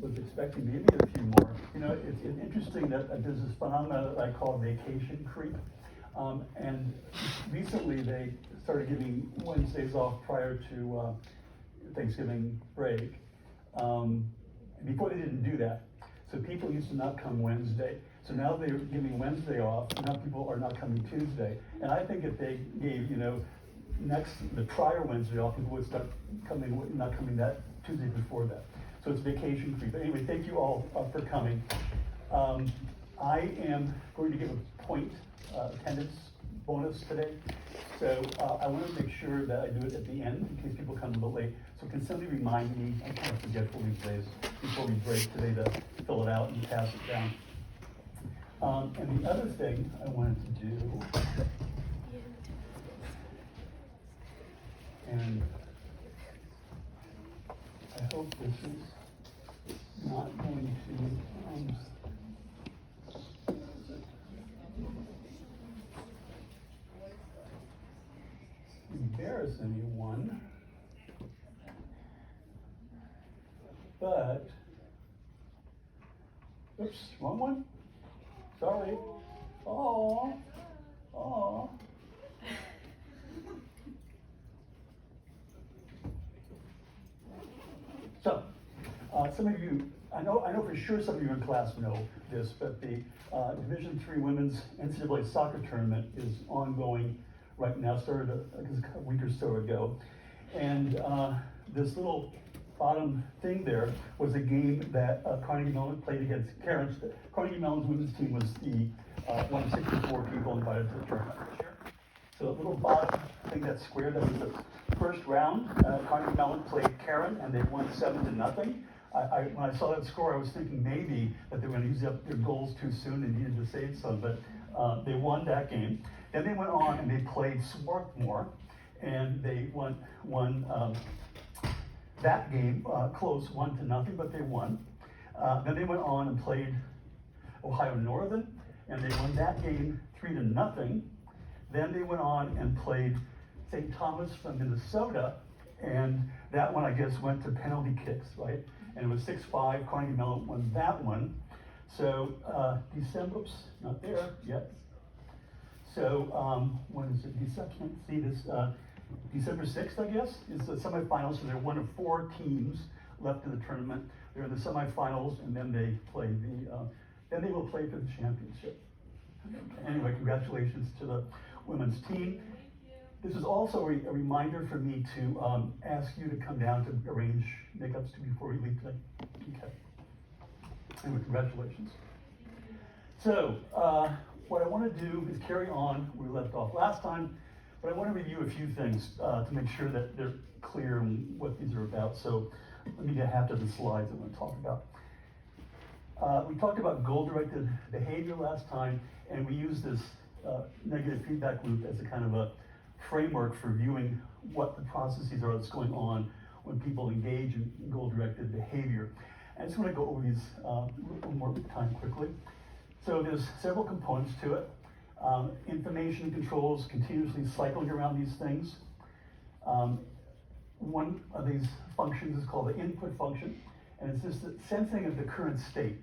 was expecting maybe a few more. You know, it's interesting that there's this phenomenon that I call vacation creep. And recently they started giving Wednesdays off prior to Thanksgiving break. Before they didn't do that. So people used to not come Wednesday. So now they're giving Wednesday off, and now people are not coming Tuesday. And I think if they gave, the prior Wednesday off, people would start not coming that Tuesday before that. So it's vacation creep. But anyway, thank you all for coming. I am going to give a point attendance bonus today. So I want to make sure that I do it at the end in case people come a little late. So can somebody remind me, I'm kind of forgetful these days, before we break today to fill it out and pass it down. And the other thing I wanted to do, and I hope this is not going to embarrass anyone, but, oops, wrong one, sorry, oh. So, some of you, I know for sure some of you in class know this, but the Division III Women's NCAA soccer tournament is ongoing right now, started a week or so ago. And this little bottom thing there was a game that Carnegie Mellon played against Cairns. Carnegie Mellon's women's team was the one of 64 people invited to the tournament this year. So the little bottom thing that's square, that was the first round. Carnegie Mellon played Cairn and they won 7-0. When I saw that score, I was thinking maybe that they were going to use up their goals too soon and needed to save some, but they won that game. Then they went on and they played Swarthmore, and they won that game close, 1-0, but they won. Then they went on and played Ohio Northern, and they won that game 3-0. Then they went on and played St. Thomas from Minnesota, and that one I guess went to penalty kicks, right? And it was 6-5. Carnegie Mellon won that one. So December, oops, not there yet. So when is it? December 6th, I guess, is the semifinals. So they're one of 4 teams left in the tournament. They're in the semifinals, and then they play then they will play for the championship. Anyway, congratulations to the women's team. This is also a reminder for me to ask you to come down to arrange makeups before we leave today. Okay. Anyway, congratulations. So, what I want to do is carry on where we left off last time, but I want to review a few things to make sure that they're clear on what these are about. So let me get half to the slides I want to talk about. We talked about goal-directed behavior last time, and we used this negative feedback loop as a kind of a framework for viewing what the processes are that's going on when people engage in goal-directed behavior. I just want to go over these one more time quickly. So there's several components to it. Information controls continuously cycling around these things. One of these functions is called the input function, and it's just the sensing of the current state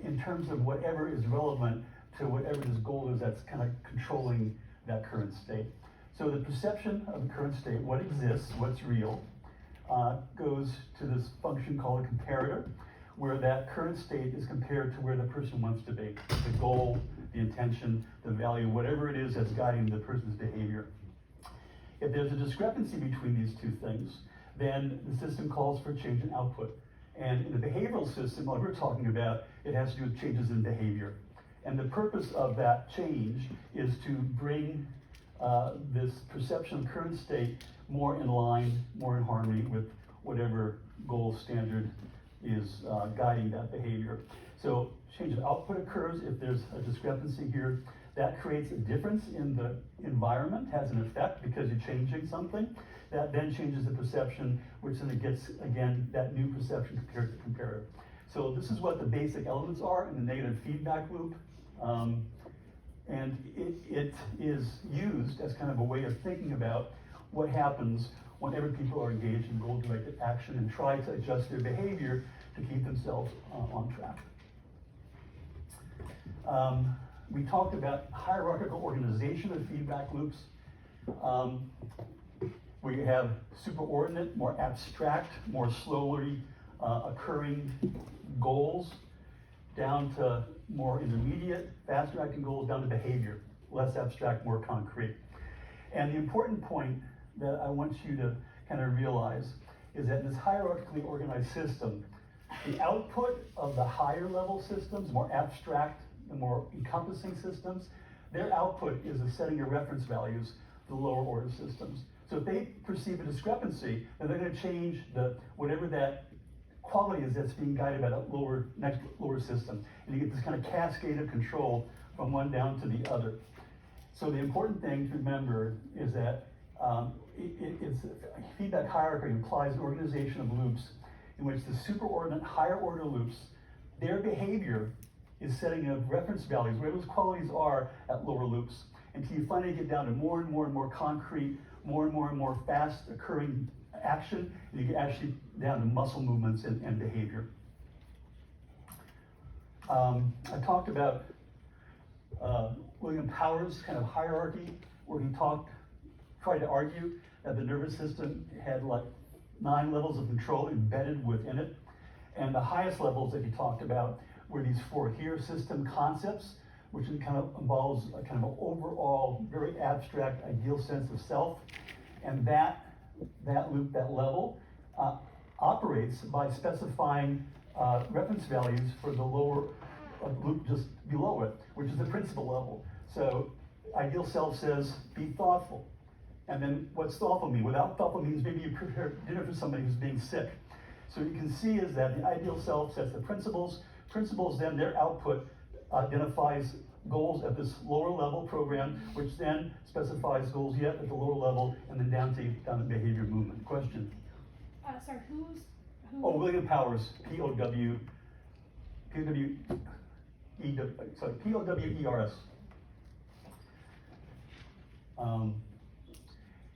in terms of whatever is relevant to whatever this goal is that's kind of controlling that current state. So the perception of the current state, what exists, what's real, goes to this function called a comparator, where that current state is compared to where the person wants to be. The goal, the intention, the value, whatever it is that's guiding the person's behavior. If there's a discrepancy between these two things, then the system calls for a change in output. And in the behavioral system, what we're talking about, it has to do with changes in behavior. And the purpose of that change is to bring this perception of current state more in line, more in harmony with whatever goal standard is guiding that behavior. So change of output occurs if there's a discrepancy here. That creates a difference in the environment, has an effect because you're changing something. That then changes the perception, which then it gets, again, that new perception compared to comparator. So this is what the basic elements are in the negative feedback loop. And it is used as kind of a way of thinking about what happens whenever people are engaged in goal-directed action and try to adjust their behavior to keep themselves on track. We talked about hierarchical organization of feedback loops. We have superordinate, more abstract, more slowly occurring goals, down to more intermediate, faster acting goals, down to behavior, less abstract, more concrete. And the important point that I want you to kind of realize is that in this hierarchically organized system, the output of the higher level systems, more abstract and more encompassing systems, their output is a setting of reference values to the lower order systems. So if they perceive a discrepancy, then they're going to change whatever that quality is that's being guided by that next lower system. And you get this kind of cascade of control from one down to the other. So the important thing to remember is that feedback hierarchy implies an organization of loops in which the superordinate higher order loops, their behavior is setting of reference values, where those qualities are at lower loops, until you finally get down to more and more and more concrete, more and more fast occurring action, and you get actually down to muscle movements and behavior. I talked about William Powers' kind of hierarchy, where he tried to argue that the nervous system had like 9 levels of control embedded within it. And the highest levels that he talked about were these 4 here system concepts, which kind of involves a kind of an overall, very abstract, ideal sense of self. And that loop, that level, operates by specifying reference values for the lower loop just below it, which is the principal level. So ideal self says, be thoughtful. And then what's thoughtful mean? Without thoughtful means maybe you prepare dinner for somebody who's being sick. So you can see is that the ideal self sets the principles. Principles then, their output identifies goals at this lower level program, which then specifies goals yet at the lower level, and then down to behavior movement. Question? Sorry, who? Oh, William Powers, P-O-W-E-R-S.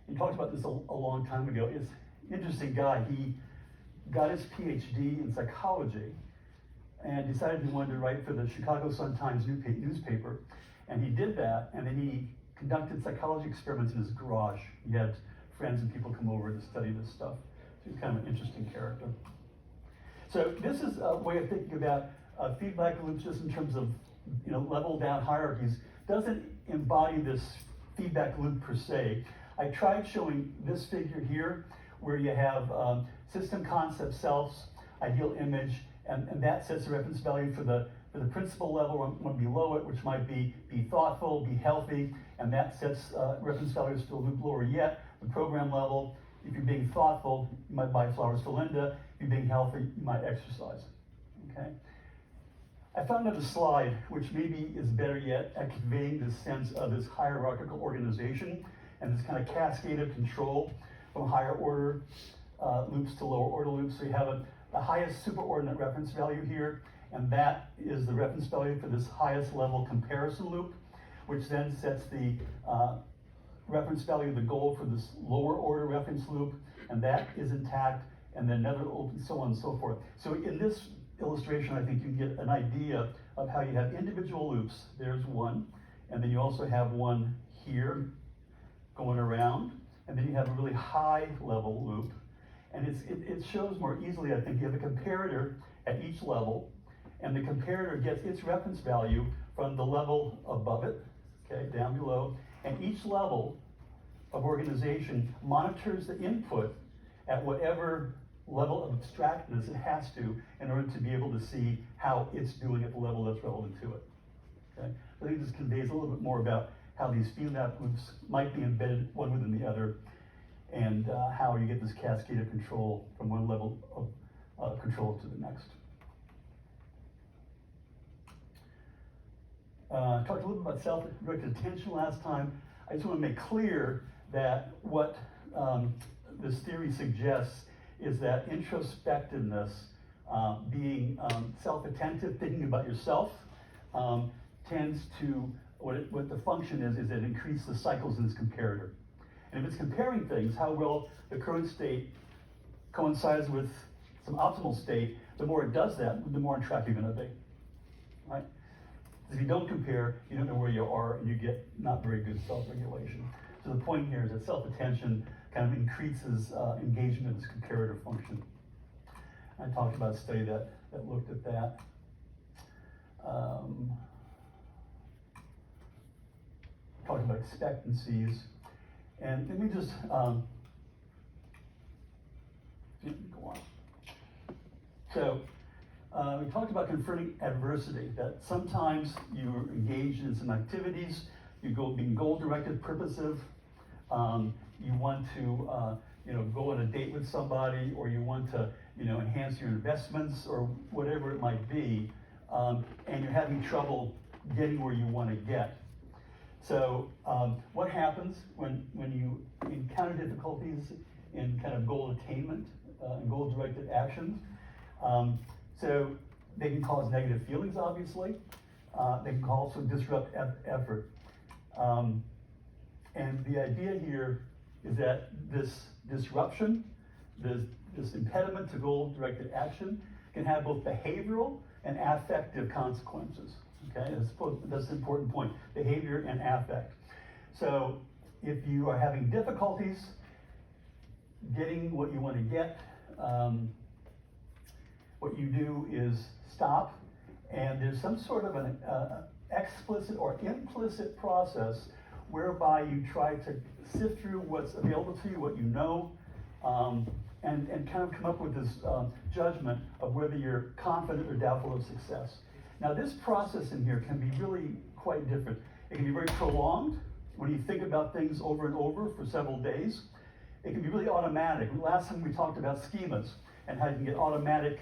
He talked about this a long time ago. It's an interesting guy. He got his PhD in psychology and decided he wanted to write for the Chicago Sun-Times newspaper. And he did that, and then he conducted psychology experiments in his garage. He had friends and people come over to study this stuff. So he's kind of an interesting character. So this is a way of thinking about feedback loops just in terms of level down hierarchies. Doesn't embody this feedback loop per se. I tried showing this figure here where you have system concept selves, ideal image, and that sets a reference value for the principal level, one below it, which might be thoughtful, be healthy, and that sets reference values for the loop lower yet, the program level. If you're being thoughtful, you might buy flowers for Linda. If you're being healthy, you might exercise, okay? I found another slide, which maybe is better yet at conveying this sense of this hierarchical organization and this kind of cascade of control from higher order loops to lower order loops. So you have the highest superordinate reference value here, and that is the reference value for this highest level comparison loop, which then sets the reference value of the goal for this lower order reference loop, and that is intact, and then another open, so on and so forth. So in this illustration, I think you can get an idea of how you have individual loops. There's one, and then you also have one here going around, and then you have a really high level loop. And it shows more easily, I think, you have a comparator at each level, and the comparator gets its reference value from the level above it, okay, down below, and each level of organization monitors the input at whatever level of abstractness it has to in order to be able to see how it's doing at the level that's relevant to it. Okay? I think this conveys a little bit more about how these feedback loops might be embedded one within the other, and how you get this cascade of control from one level of control to the next. Talked a little bit about self-directed attention last time. I just want to make clear that what this theory suggests is that introspectiveness, being self-attentive, thinking about yourself, tends to, what the function is it increases the cycles in this comparator. And if it's comparing things, how well the current state coincides with some optimal state, the more it does that, the more on track you're gonna be, right? If you don't compare, you don't know where you are, and you get not very good self-regulation. So the point here is that self-attention kind of increases engagement in this comparative function. I talked about a study that looked at that. Talking about expectancies. And let me just go on. So we talked about confronting adversity, that sometimes you're engaged in some activities, you go being goal-directed, purposive, you want to go on a date with somebody, or you want to enhance your investments or whatever it might be, and you're having trouble getting where you want to get. So what happens when you encounter difficulties in kind of goal attainment and goal-directed actions? So they can cause negative feelings, obviously. They can also disrupt effort. And the idea here is that this disruption, this impediment to goal-directed action, can have both behavioral and affective consequences. Okay, that's an important point, behavior and affect. So if you are having difficulties getting what you want to get, what you do is stop, and there's some sort of an explicit or implicit process whereby you try to sift through what's available to you, what you know, and kind of come up with this judgment of whether you're confident or doubtful of success. Now this process in here can be really quite different. It can be very prolonged when you think about things over and over for several days. It can be really automatic. Last time we talked about schemas and how you can get automatic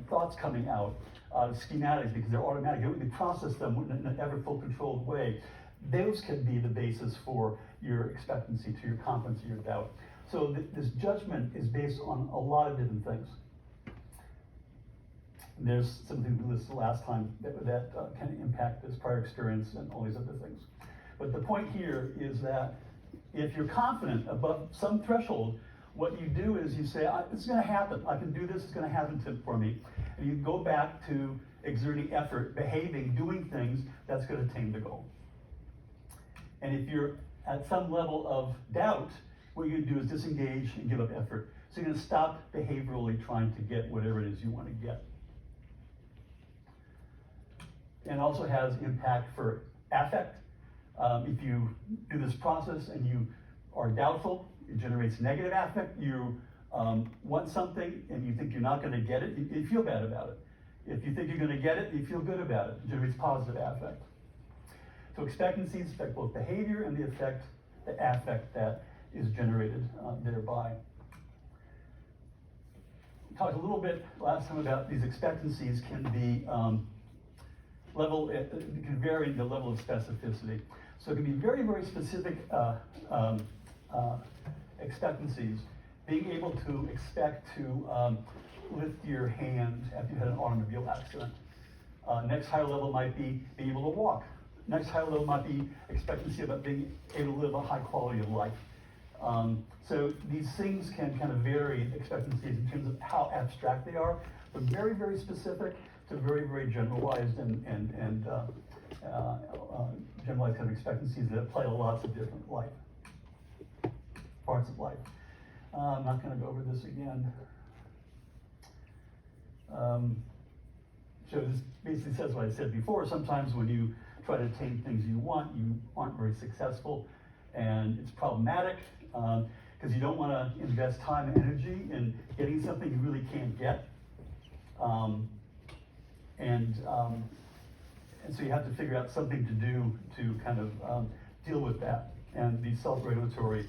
thoughts coming out, schematics, because they're automatic. You can process them in an ever-full controlled way. Those can be the basis for your expectancy, to your confidence, or your doubt. So this judgment is based on a lot of different things. And there's something we listed last time that can impact this prior experience and all these other things. But the point here is that if you're confident above some threshold, what you do is you say, it's going to happen. I can do this. It's going to happen for me. And you go back to exerting effort, behaving, doing things that's going to attain the goal. And if you're at some level of doubt, what you're going to do is disengage and give up effort. So you're going to stop behaviorally trying to get whatever it is you want to get. And also has impact for affect. If you do this process and you are doubtful, it generates negative affect. You want something and you think you're not going to get it, you feel bad about it. If you think you're going to get it, you feel good about it. It generates positive affect. So expectancies affect both behavior and the affect that is generated thereby. We talked a little bit last time about these expectancies can be it can vary in the level of specificity. So it can be very, very specific expectancies. Being able to expect to lift your hand after you had an automobile accident. Next higher level might be being able to walk. Next higher level might be expectancy about being able to live a high quality of life. So these things can kind of vary expectancies in terms of how abstract they are, but very, very specific to very, very generalized and generalized kind of expectancies that apply to lots of different parts of life. I'm not going to go over this again. So this basically says what I said before. Sometimes when you try to attain things you want, you aren't very successful, and it's problematic because you don't want to invest time and energy in getting something you really can't get. And so you have to figure out something to do to kind of deal with that. And these self-regulatory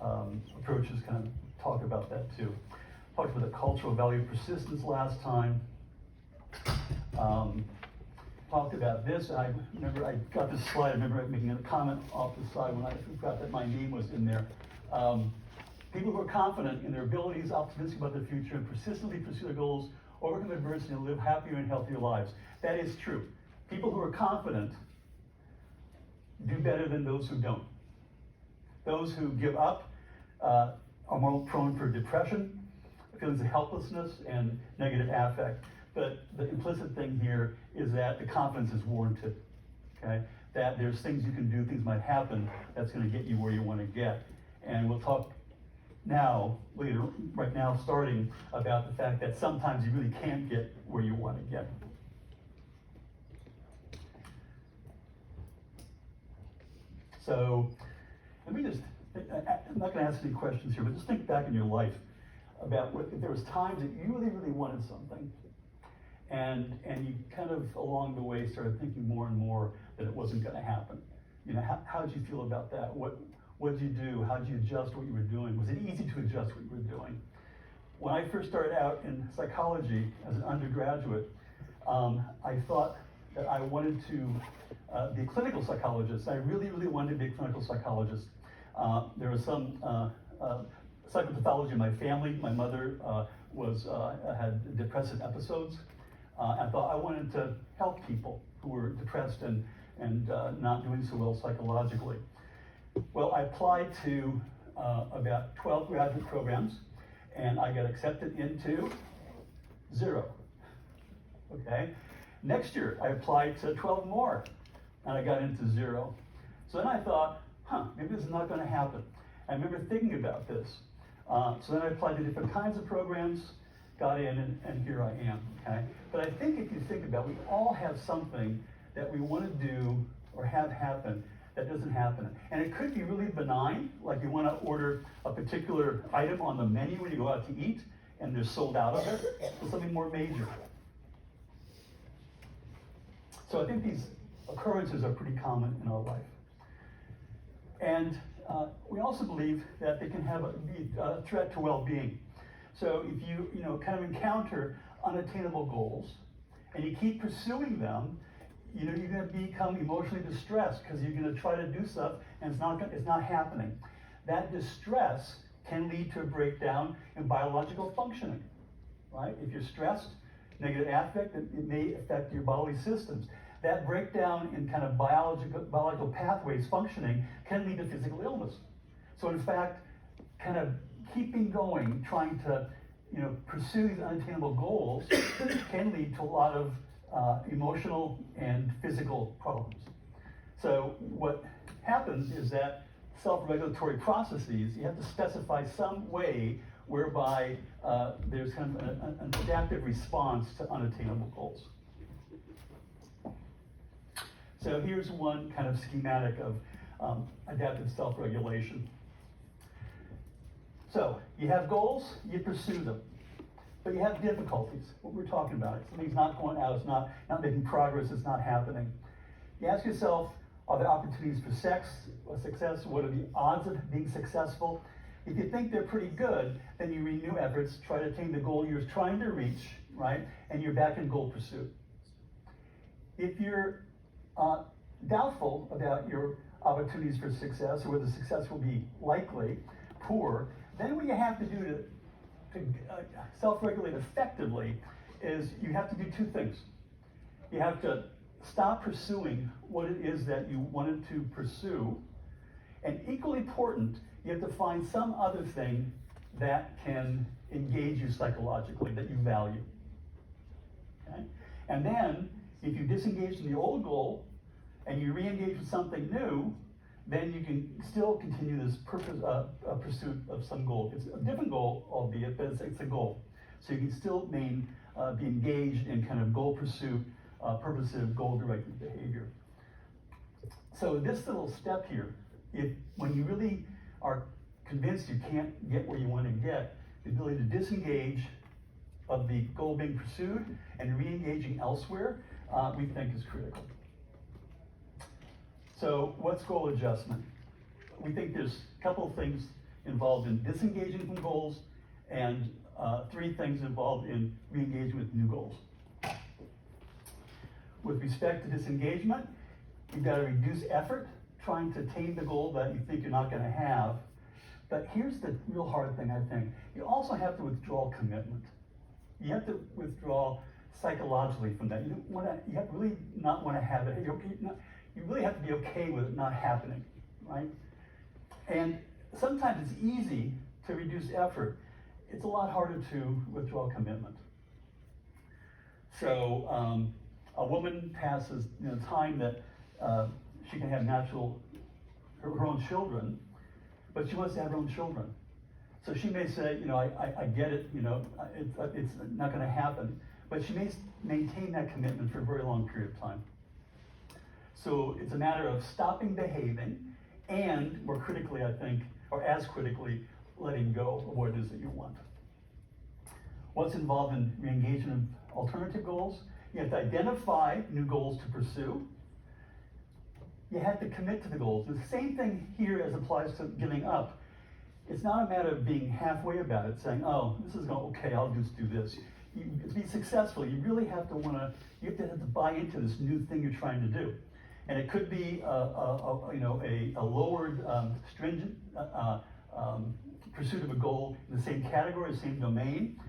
approaches kind of talk about that too. Talked about the cultural value of persistence last time. Talked about this. I remember I got this slide. I remember making a comment off the side when I forgot that my name was in there. People who are confident in their abilities, optimistic about their future, and persistently pursue their goals, overcome adversity, and live happier and healthier lives. That is true. People who are confident do better than those who don't. Those who give up are more prone for depression. feelings of helplessness and negative affect. But the implicit thing here is that the confidence is warranted, okay? That there's things you can do, things might happen that's gonna get you where you wanna get. And we'll talk right now, starting about the fact that sometimes you really can't get where you wanna get. So, let me just, I'm not gonna ask any questions here, but just think back in your life about if there was times that you really, really wanted something, and you kind of along the way started thinking more and more that it wasn't gonna happen. You know, how did you feel about that? What did you do? How did you adjust what you were doing? Was it easy to adjust what you were doing? When I first started out in psychology as an undergraduate, I thought that I wanted to be a clinical psychologist. I really, really wanted to be a clinical psychologist. There was some psychopathology in my family. My mother had depressive episodes. I thought I wanted to help people who were depressed and not doing so well psychologically. Well, I applied to about 12 graduate programs, and I got accepted into 0. Okay. Next year, I applied to 12 more, and I got into 0. So then I thought, maybe this is not going to happen. I remember thinking about this. So then I applied to different kinds of programs, got in, and here I am. Okay. But I think if you think about it, we all have something that we want to do or have happen that doesn't happen. And it could be really benign, like you want to order a particular item on the menu when you go out to eat, and they're sold out of it, or something more major. So I think these occurrences are pretty common in our life. And we also believe that they can be a threat to well-being. So if you kind of encounter unattainable goals, and you keep pursuing them, you're going to become emotionally distressed because you're going to try to do stuff and it's not happening. That distress can lead to a breakdown in biological functioning, right? If you're stressed, negative affect, it may affect your bodily systems. That breakdown in kind of biological pathways functioning can lead to physical illness. So in fact, kind of keeping going, trying to pursue these unattainable goals can lead to a lot of emotional and physical problems. So what happens is that self-regulatory processes, you have to specify some way whereby there's kind of an adaptive response to unattainable goals. So here's one kind of schematic of adaptive self-regulation. So you have goals, you pursue them. But you have difficulties, what we're talking about. Something's not going out, it's not making progress, it's not happening. You ask yourself, are there opportunities for success? What are the odds of being successful? If you think they're pretty good, then you renew efforts, try to attain the goal you're trying to reach, right? And you're back in goal pursuit. If you're doubtful about your opportunities for success, or whether success will be likely, poor, then what you have to do to self-regulate effectively is you have to do two things. You have to stop pursuing what it is that you wanted to pursue, and equally important, you have to find some other thing that can engage you psychologically, that you value. Okay? And then, if you disengage from the old goal and you re-engage with something new, then you can still continue this pursuit of some goal. It's a different goal, albeit, but it's a goal. So you can still be engaged in kind of goal pursuit, purposive, goal-directed behavior. So this little step here, when you really are convinced you can't get where you want to get, the ability to disengage of the goal being pursued and re-engaging elsewhere, we think is critical. So what's goal adjustment? We think there's a couple of things involved in disengaging from goals and 3 things involved in re-engaging with new goals. With respect to disengagement, you've got to reduce effort trying to attain the goal that you think you're not going to have. But here's the real hard thing, I think. You also have to withdraw commitment. You have to withdraw psychologically from that. You have to really not want to have it. You really have to be okay with it not happening, right? And sometimes it's easy to reduce effort. it's a lot harder to withdraw commitment. So a woman passes time that she can have her own children, but she wants to have her own children. So she may say, I get it, it's not going to happen, but she may maintain that commitment for a very long period of time. So it's a matter of stopping behaving and, more critically, I think, or as critically, letting go of what it is that you want. What's involved in re-engagement of alternative goals? You have to identify new goals to pursue. You have to commit to the goals. The same thing here as applies to giving up. It's not a matter of being halfway about it, saying, oh, this is going okay, I'll just do this. To be successful, you really have to have to buy into this new thing you're trying to do. And it could be a lowered, stringent pursuit of a goal in the same category, the same domain.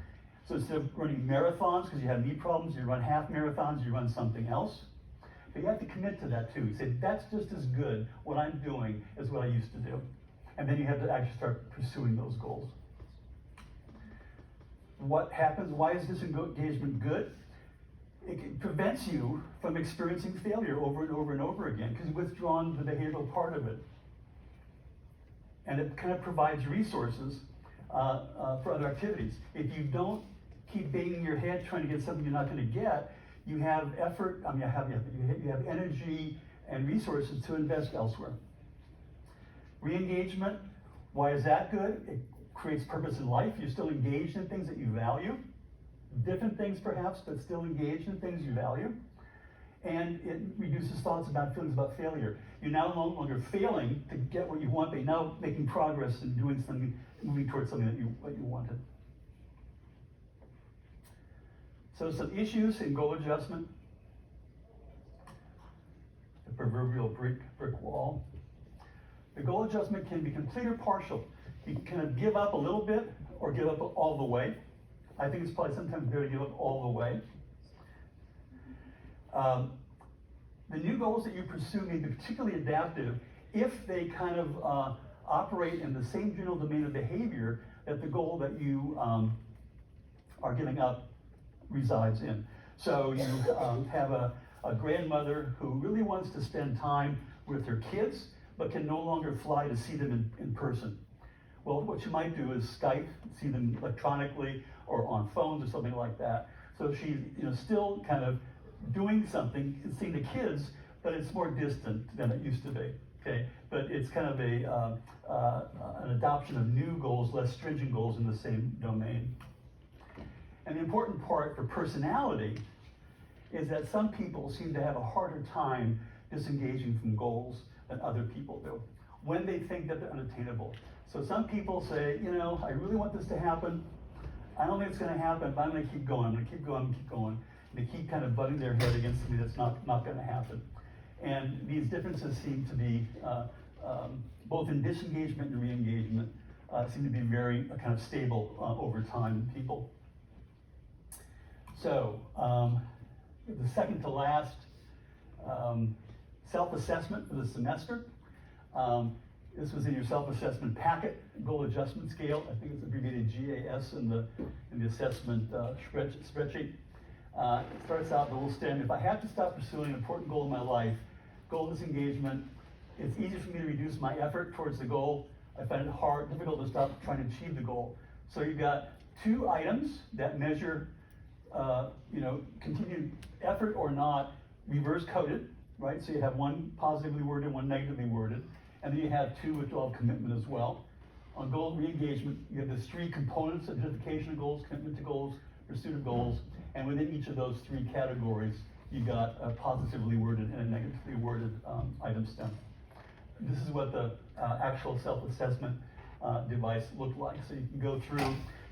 So instead of running marathons because you have knee problems, you run half marathons, you run something else. But you have to commit to that too. You say, that's just as good what I'm doing as what I used to do. And then you have to actually start pursuing those goals. What happens? Why is disengagement good? It prevents you from experiencing failure over and over and over again because you've withdrawn the behavioral part of it. And it kind of provides resources for other activities. If you don't keep banging your head trying to get something you're not going to get, you have effort, you have energy and resources to invest elsewhere. Re-engagement, why is that good? It creates purpose in life. You're still engaged in things that you value. Different things perhaps, but still engaged in things you value. And it reduces thoughts about feelings about failure. You're now no longer failing to get what you want, but you're now making progress and doing something, moving towards something that you wanted. So some issues in goal adjustment. The proverbial brick wall. The goal adjustment can be complete or partial. You can kind of give up a little bit or give up all the way. I think it's probably sometimes better to give up all the way. The new goals that you pursue may be particularly adaptive if they kind of operate in the same general domain of behavior that the goal that you are giving up resides in. So you have a grandmother who really wants to spend time with her kids, but can no longer fly to see them in person. Well, what you might do is Skype, see them electronically or on phones or something like that. So she's still kind of doing something, seeing the kids, but it's more distant than it used to be. Okay, but it's kind of an adoption of new goals, less stringent goals in the same domain. And the important part for personality is that some people seem to have a harder time disengaging from goals than other people do when they think that they're unattainable. So some people say, I really want this to happen. I don't think it's going to happen, but I'm going to keep going. I'm going to keep going, keep going. And they keep kind of butting their head against something that's not going to happen. And these differences seem to be, both in disengagement and re-engagement, seem to be very kind of stable over time in people. So the second to last, self-assessment for the semester. This was in your self-assessment packet, goal adjustment scale. I think it's abbreviated GAS in the assessment spreadsheet. It starts out with a little statement. If I have to stop pursuing an important goal in my life, goal disengagement, it's easy for me to reduce my effort towards the goal. I find it difficult to stop trying to achieve the goal. So you've got two items that measure, continued effort or not, reverse coded, right? So you have one positively worded, one negatively worded. And then you have two which will have commitment as well. On goal re-engagement, you have these three components: identification of goals, commitment to goals, pursuit of goals. And within each of those three categories, you got a positively worded and a negatively worded item stem. This is what the actual self-assessment device looked like. So you can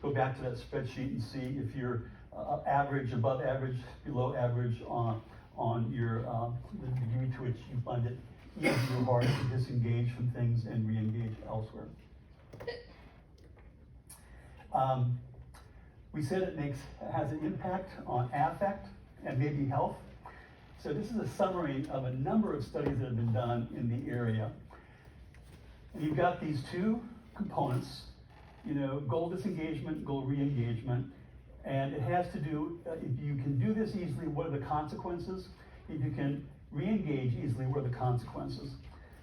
go back to that spreadsheet and see if you're average, above average, below average on your the degree to which you find it easy or hard to disengage from things and re-engage elsewhere. We said it has an impact on affect and maybe health. So this is a summary of a number of studies that have been done in the area. And you've got these two components, goal disengagement, goal re-engagement. And it has to do, if you can do this easily, what are the consequences? If you can re-engage easily, what are the consequences?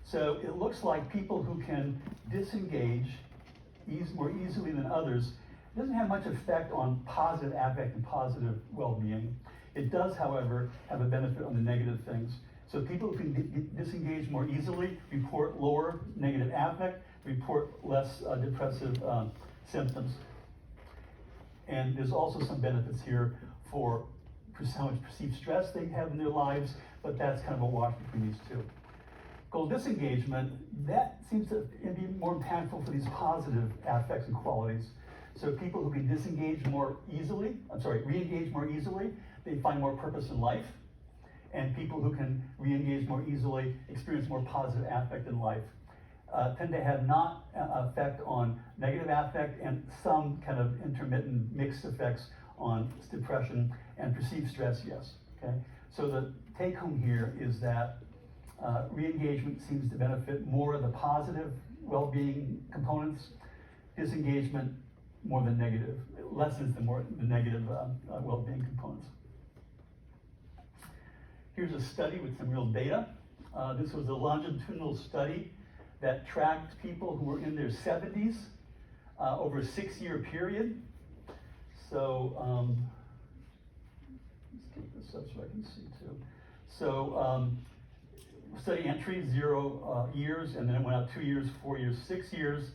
So it looks like people who can disengage more easily than others doesn't have much effect on positive affect and positive well-being. It does, however, have a benefit on the negative things. So people who can disengage more easily report lower negative affect, report less depressive symptoms. And there's also some benefits here for how much perceived stress they have in their lives, but that's kind of a wash between these two. Goal disengagement, that seems to be more impactful for these positive affects and qualities. So people who can re-engage more easily, they find more purpose in life. And people who can re-engage more easily experience more positive affect in life. Tend to have not effect on negative affect and some kind of intermittent mixed effects on depression and perceived stress, yes. Okay. So the take home here is that re-engagement seems to benefit more of the positive well-being components, disengagement more than negative, lessens the negative well-being components. Here's a study with some real data. This was a longitudinal study that tracked people who were in their 70s over a 6-year period. So, let's get this up so I can see too. So, study entry, 0 years, and then it went out 2 years, 4 years, 6 years.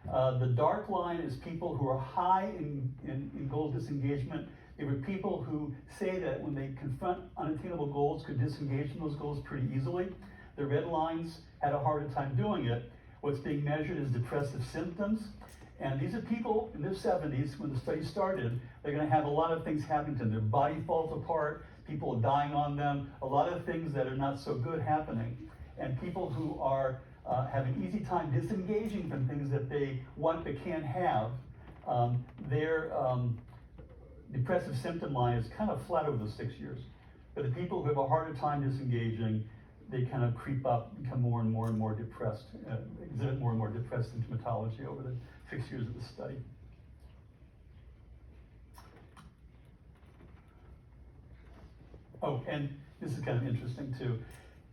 The dark line is people who are high in goal disengagement. They were people who say that when they confront unattainable goals, could disengage from those goals pretty easily. The red lines had a harder time doing it. What's being measured is depressive symptoms. And these are people in their 70s, when the study started, they're gonna have a lot of things happening to them. Their body falls apart, people are dying on them, a lot of things that are not so good happening. And people who are have an easy time disengaging from things that they want but can't have, their depressive symptom line is kind of flat over the 6 years. But the people who have a harder time disengaging, they kind of creep up, become more and more depressed, exhibit more and more depressed symptomatology over the 6 years of the study. Oh, and this is kind of interesting too.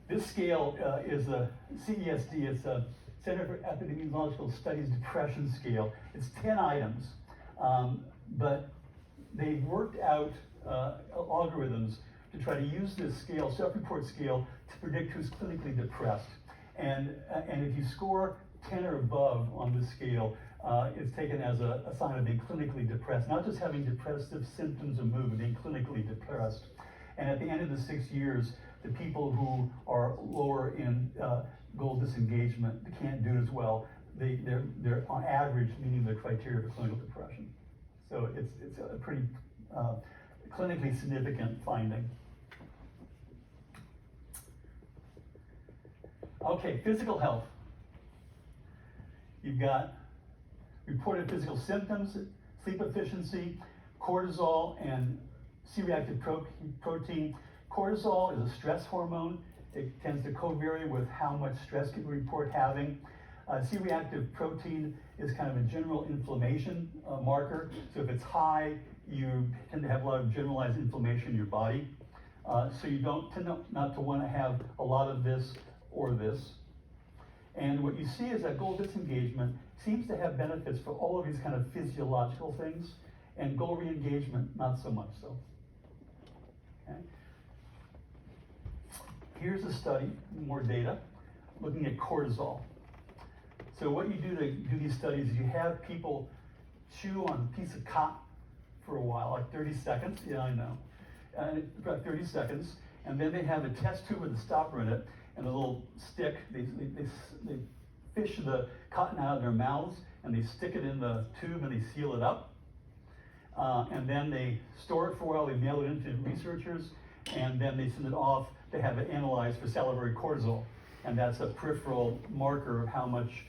This scale is a CESD, it's a Center for Epidemiological Studies Depression Scale. It's 10 items, but they worked out algorithms to try to use this scale, self-report scale, to predict who's clinically depressed. And if you score 10 or above on this scale, it's taken as a sign of being clinically depressed, not just having depressive symptoms of mood, but being clinically depressed. And at the end of the 6 years, the people who are lower in goal disengagement can't do as well. They're on average meeting the criteria for clinical depression. So it's a pretty clinically significant finding. Okay, physical health. You've got reported physical symptoms, sleep efficiency, cortisol, and C-reactive protein. Cortisol is a stress hormone. It tends to co-vary with how much stress people report having. C-reactive protein is kind of a general inflammation marker. So if it's high, you tend to have a lot of generalized inflammation in your body. So you don't tend not to want to have a lot of this or this. And what you see is that goal disengagement seems to have benefits for all of these kind of physiological things, and goal re-engagement not so much so. Okay. Here's a study, more data, looking at cortisol. So what you do to do these studies is you have people chew on a piece of cotton for a while, like 30 seconds, yeah, I know, about 30 seconds, and then they have a test tube with a stopper in it, and a little stick, they fish the cotton out of their mouths, and they stick it in the tube and they seal it up. And then they store it for a while, they mail it into researchers, and then they send it off to have it analyzed for salivary cortisol. And that's a peripheral marker of how much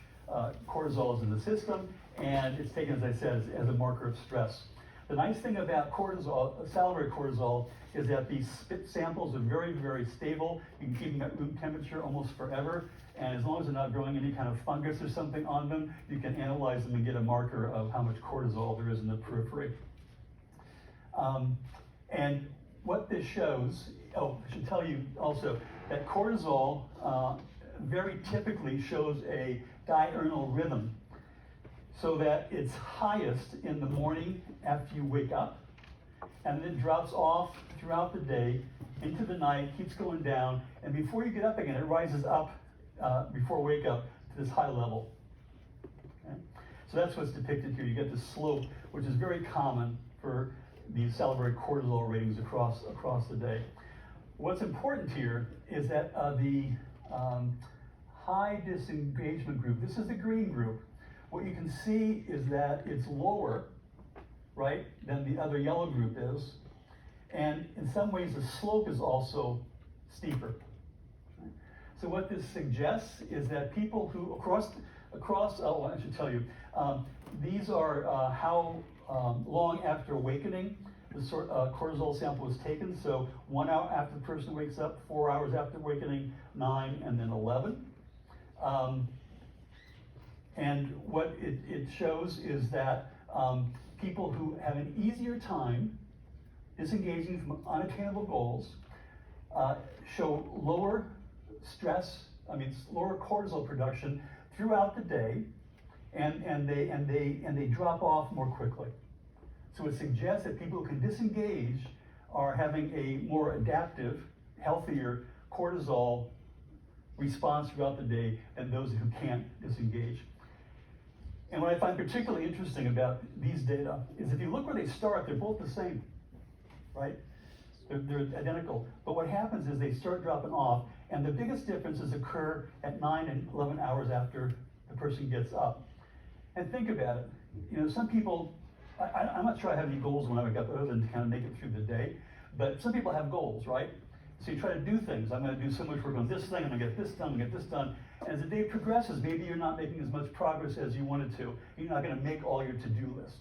cortisol is in the system, and it's taken, as I said, as a marker of stress. The nice thing about cortisol, salivary cortisol, is that these spit samples are very, very stable. You can keep them at room temperature almost forever. And as long as they're not growing any kind of fungus or something on them, you can analyze them and get a marker of how much cortisol there is in the periphery. And what this shows, I should tell you also that cortisol very typically shows a diurnal rhythm, so that it's highest in the morning after you wake up, and then it drops off throughout the day into the night, keeps going down, and before you get up again, it rises up before wake up to this high level. Okay? So that's what's depicted here. You get this slope, which is very common for these salivary cortisol ratings across the day. What's important here is that the high disengagement group, this is the green group, what you can see is that it's lower, right, than the other yellow group is. And in some ways, the slope is also steeper. So what this suggests is that people who I should tell you, these are how long after awakening the cortisol sample was taken. So 1 hour after the person wakes up, 4 hours after awakening, 9, and then 11. And what it shows is that people who have an easier time disengaging from unattainable goals show lower lower cortisol production throughout the day, and they drop off more quickly. So it suggests that people who can disengage are having a more adaptive, healthier cortisol response throughout the day than those who can't disengage. And what I find particularly interesting about these data is if you look where they start, they're both the same, right? They're identical. But what happens is they start dropping off, and the biggest differences occur at 9 and 11 hours after the person gets up. And think about it. You know, some people, I'm not sure I have any goals when I wake up other than to kind of make it through the day, but some people have goals, right? So you try to do things. I'm going to do so much work on this thing, I'm going to get this done, I'm going to get this done. As the day progresses, maybe you're not making as much progress as you wanted to. You're not going to make all your to-do list.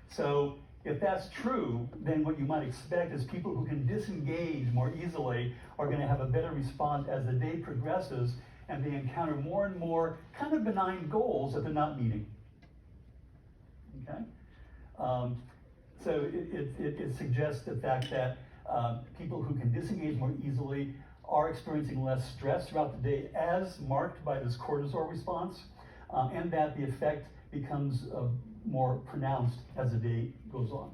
So if that's true, then what you might expect is people who can disengage more easily are going to have a better response as the day progresses and they encounter more and more kind of benign goals that they're not meeting. Okay? So it suggests the fact that people who can disengage more easily are experiencing less stress throughout the day as marked by this cortisol response, and that the effect becomes more pronounced as the day goes on.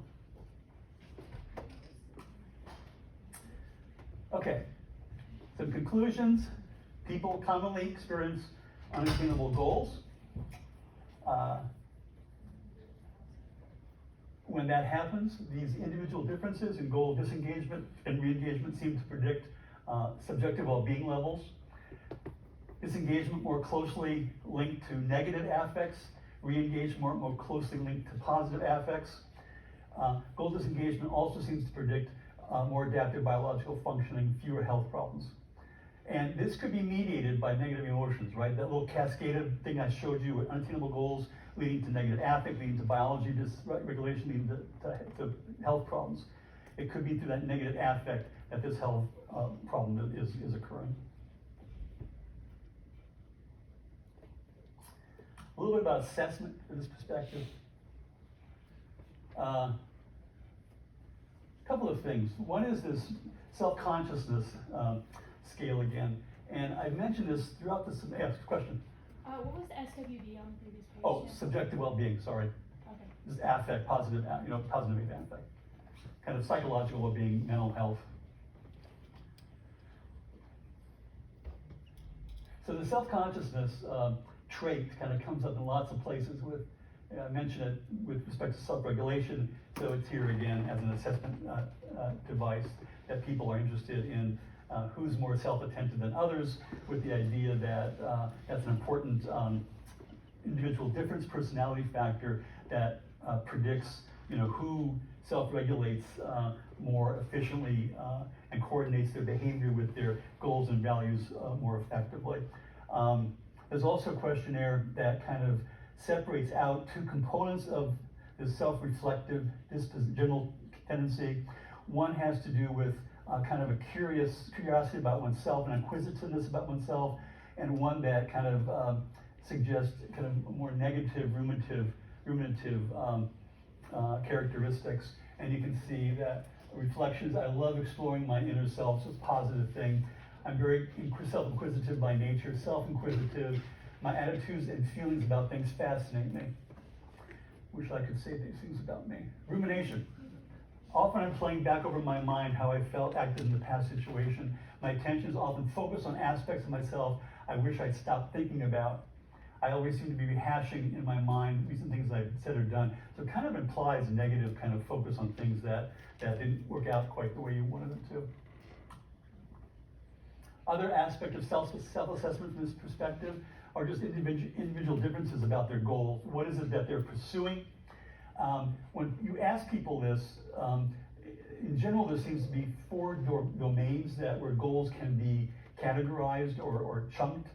Okay, some conclusions. People commonly experience unattainable goals. When that happens, these individual differences in goal disengagement and re-engagement seem to predict subjective well-being levels. Disengagement more closely linked to negative affects, re-engagement more closely linked to positive affects. Goal disengagement also seems to predict more adaptive biological functioning, fewer health problems. And this could be mediated by negative emotions, right? That little cascade thing I showed you with unattainable goals leading to negative affect, leading to biology dysregulation, leading to health problems. It could be through that negative affect that this health problem is occurring. A little bit about assessment for this perspective. A couple of things. One is this self-consciousness scale again. And I mentioned this throughout this question. What was the SWB on the previous page? Oh, subjective well-being, sorry. Okay. This is affect, positive affect. Kind of psychological well-being, mental health. So the self-consciousness trait kind of comes up in lots of places with, I mentioned it with respect to self-regulation, so it's here again as an assessment device that people are interested in who's more self-attentive than others, with the idea that that's an important individual difference personality factor that predicts who self-regulates more efficiently and coordinates their behavior with their goals and values more effectively. There's also a questionnaire that kind of separates out two components of this self-reflective general tendency. One has to do with kind of a curiosity about oneself and inquisitiveness about oneself, and one that kind of suggests kind of more negative, ruminative characteristics. And you can see that reflections, I love exploring my inner self, so it's a positive thing. I'm very self-inquisitive by nature, self-inquisitive. My attitudes and feelings about things fascinate me. Wish I could say these things about me. Rumination. Often I'm playing back over my mind how I felt, acted in the past situation. My attention is often focused on aspects of myself I wish I'd stopped thinking about. I always seem to be rehashing in my mind recent things I've said or done. So it kind of implies a negative kind of focus on things that didn't work out quite the way you wanted them to. Other aspects of self-assessment from this perspective are just individual differences about their goals. What is it that they're pursuing? When you ask people this, in general, there seems to be four domains where goals can be categorized or chunked.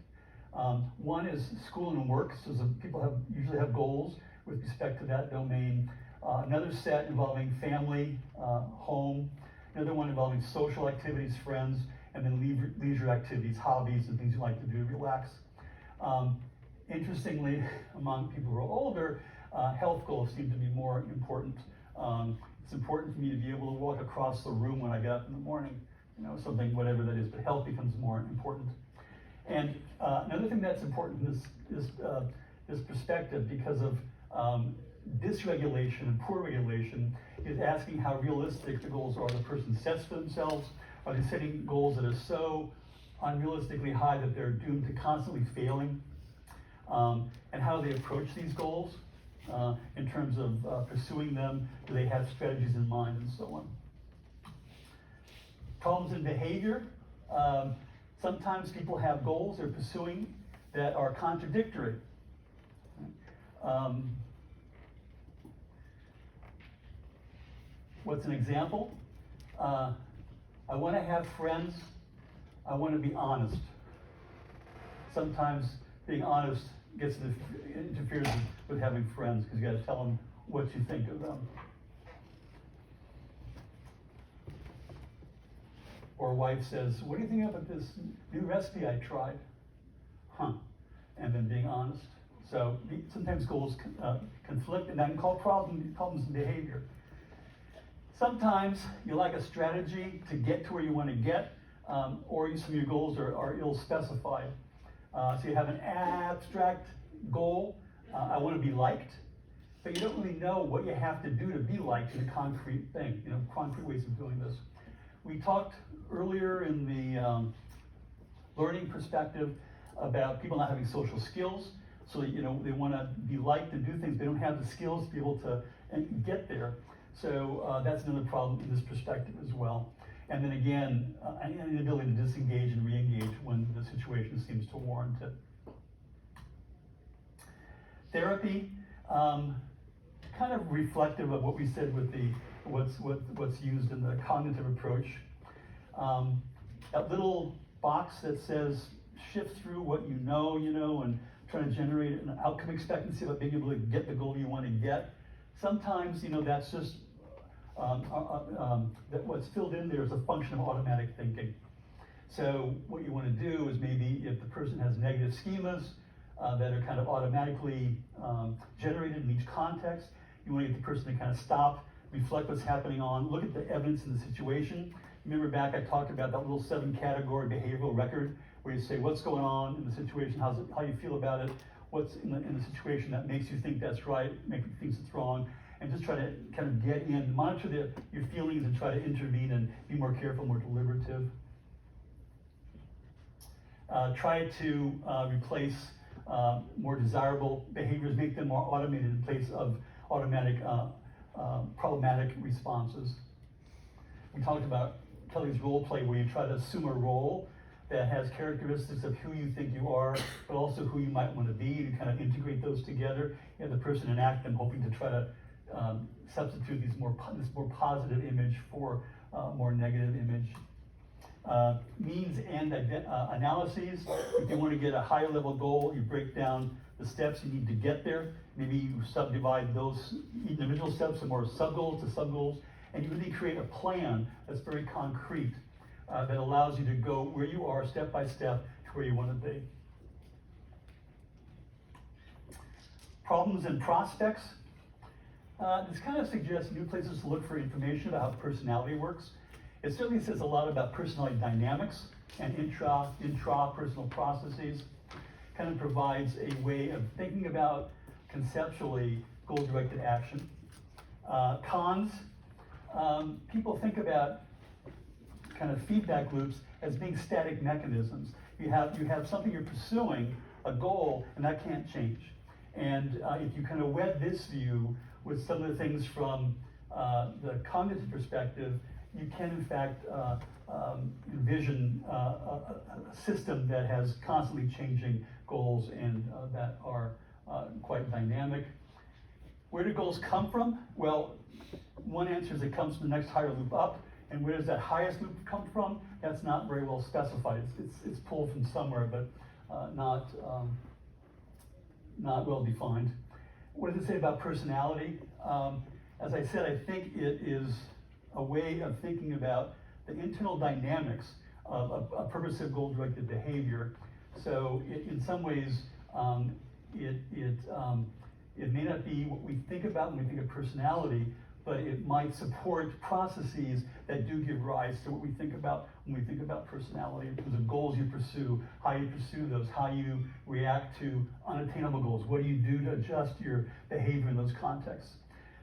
One is school and work, so people usually have goals with respect to that domain. Another set involving family, home. Another one involving social activities, friends, and then leisure activities, hobbies, and things you like to do to relax. Interestingly, among people who are older, health goals seem to be more important. It's important for me to be able to walk across the room when I get up in the morning, something, whatever that is, but health becomes more important. And another thing that's important in this perspective, because of dysregulation and poor regulation, is asking how realistic the goals are the person sets for themselves. Are they setting goals that are so unrealistically high that they're doomed to constantly failing? And how do they approach these goals in terms of pursuing them? Do they have strategies in mind, and so on? Problems in behavior. Sometimes people have goals they're pursuing that are contradictory. What's an example? I want to have friends. I want to be honest. Sometimes being honest interferes with having friends, because you got to tell them what you think of them. Or a wife says, "What do you think about this new recipe I tried?" And then being honest. So sometimes goals conflict, and that can cause problems in behavior. Sometimes you like a strategy to get to where you want to get, or some of your goals are ill-specified. So you have an abstract goal, I want to be liked, but you don't really know what you have to do to be liked in a concrete thing, concrete ways of doing this. We talked earlier in the learning perspective about people not having social skills, so that, they want to be liked and do things, they don't have the skills to be able to get there. So that's another problem in this perspective as well. And then again, an inability to disengage and re-engage when the situation seems to warrant it. Therapy, kind of reflective of what we said with what's used in the cognitive approach. That little box that says shift through what you know, and trying to generate an outcome expectancy about being able to get the goal you want to get. Sometimes, that's just that what's filled in there is a function of automatic thinking. So what you want to do is, maybe if the person has negative schemas that are kind of automatically generated in each context, you want to get the person to kind of stop, reflect what's happening look at the evidence in the situation. Remember back I talked about that little 7-category behavioral record, where you say what's going on in the situation, how you feel about it, what's in the situation that makes you think that's right, makes you think it's wrong, and just try to kind of get in, monitor your feelings, and try to intervene and be more careful, more deliberative. Try to replace more desirable behaviors, make them more automated in place of automatic problematic responses. We talked about Kelly's role play, where you try to assume a role that has characteristics of who you think you are, but also who you might want to be. You kind of integrate those together. You have the person enact them, hoping to try to substitute this more positive image for a more negative image. Means and analyses. If you want to get a higher level goal, you break down the steps you need to get there. Maybe you subdivide those individual steps to more sub-goals to sub-goals, and you really create a plan that's very concrete that allows you to go where you are step by step to where you want to be. Problems and prospects. This kind of suggests new places to look for information about how personality works. It certainly says a lot about personality dynamics and intra-personal processes. Kind of provides a way of thinking about conceptually goal-directed action. Cons, people think about kind of feedback loops as being static mechanisms. You have something you're pursuing, a goal, and that can't change. And if you kind of wed this view with some of the things from the cognitive perspective, you can in fact envision a system that has constantly changing goals and that are quite dynamic. Where do goals come from? Well, one answer is it comes from the next higher loop up. And where does that highest loop come from? That's not very well specified. It's pulled from somewhere, but not well defined. What does it say about personality? As I said, I think it is a way of thinking about the internal dynamics of a purposive goal-directed behavior. So in some ways, it may not be what we think about when we think of personality, but it might support processes that do give rise to what we think about when we think about personality in terms of goals you pursue, how you pursue those, how you react to unattainable goals, what do you do to adjust your behavior in those contexts.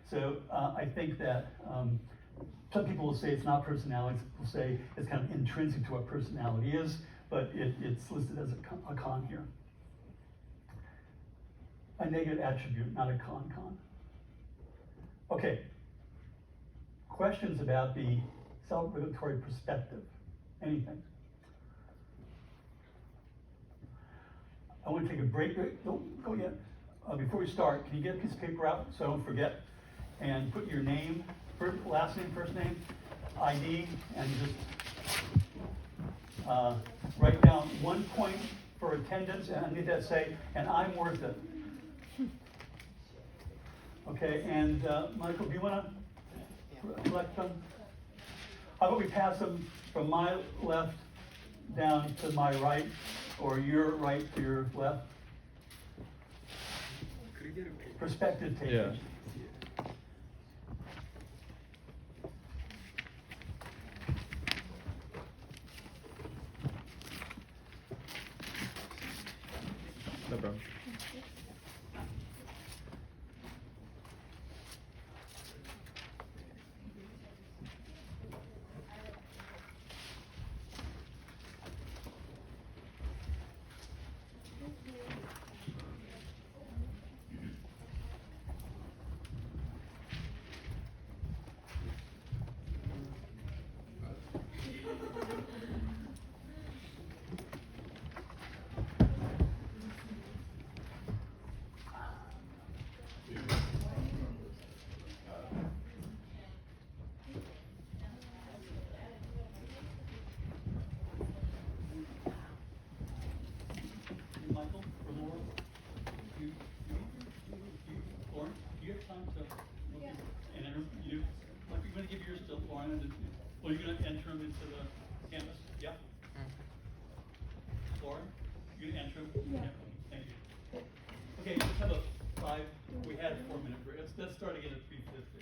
So I think that some people will say it's not personality, some people say it's kind of intrinsic to what personality is, but it's listed as a con here. A negative attribute, not a con. Okay. Questions about the self-regulatory perspective? Anything? I want to take a break. Don't go yet. Before we start, can you get a piece of paper out so I don't forget? And put your name, last name, first name, ID, and just write down 1 point for attendance, and I need that say, and I'm worth it. Okay, and Michael, do you want to collect them? How about we pass them from my left down to my right, or your right to your left? Perspective taking. Yeah. No problem. Michael, or Laura, Lauren, do you have time to look at and enter? You, like, you're going to give yours to Lauren, and or you're going to enter them into the canvas? Yeah. Lauren, you're going to enter them? Yeah. Thank you. Okay, let's have we had a 4-minute break. Let's start again at 3:50.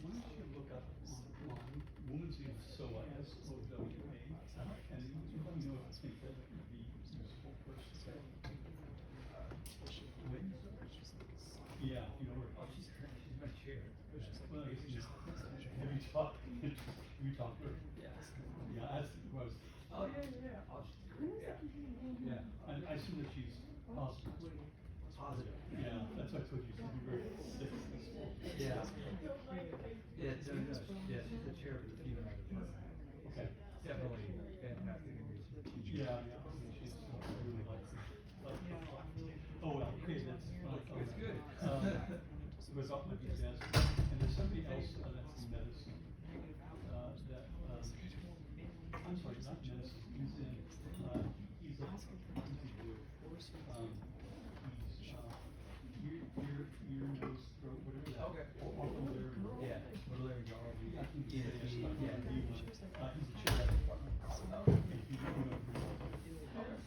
Why don't you look up online, Women's Eve SOA, SOWA, and you let me know if you think that would be useful first. Wait. Yeah, you know, oh, she's my chair. Well, have you talked, have you talked to her? Yeah. Yeah, that's, was, oh, yeah. Oh, yeah, I assume that she's positive. Positive. Yeah, that's what I told you, she'd be very sick. Yeah. Yeah, so, yeah, she's the chair of the female department. Okay. Definitely fantastic and reasonable teacher. Yeah, she's really like, oh, well, okay, that's. It's good. It was off my desk, and there's somebody else that's in medicine, that, I'm sorry, not medicine, he's in, he's a, ear, nose, throat, whatever that. Okay. Otolaryngology. Yeah, otolaryngology. I think he's, ENT, he's a yeah. chair of that department. And he,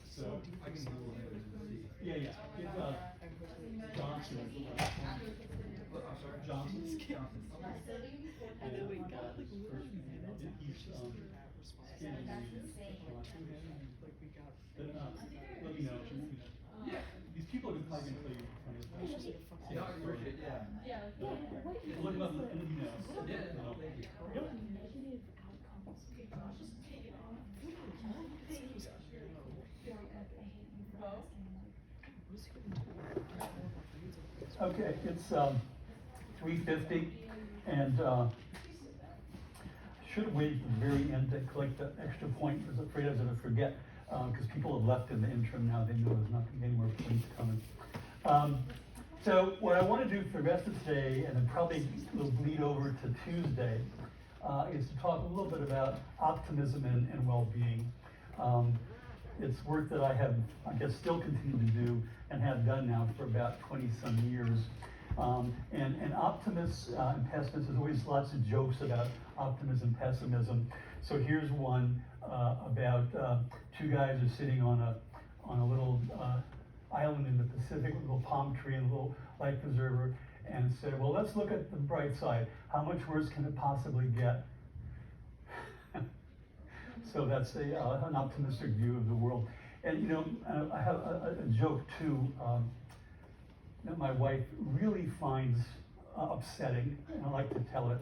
so. I can Google him and see. Yeah, give, Johnson. I'm sorry? Johnson. And then we got like He's, scanning but, let me know, Yeah. these people are probably gonna tell you funny things. Yeah, I appreciate it, yeah. Yeah. Look about the, and you know. Yeah, no, thank you. Yep. Negative outcomes. Okay, it's 3:50, and should have waited to the very end to collect the extra point. I was afraid I was going to forget, because people have left in the interim now. They know there's not going to be any more points coming. So what I want to do for the rest of today, and then probably will bleed over to Tuesday, is to talk a little bit about optimism and well-being. It's work that I have, I guess, still continue to do and have done now for about 20-some years. And optimists and pessimists, there's always lots of jokes about optimism, pessimism. So here's one about two guys are sitting on a little island in the Pacific, a little palm tree and a little life preserver, and say, well, let's look at the bright side. How much worse can it possibly get? So that's an optimistic view of the world. And you know, I have a joke too, that my wife really finds upsetting, and I like to tell it.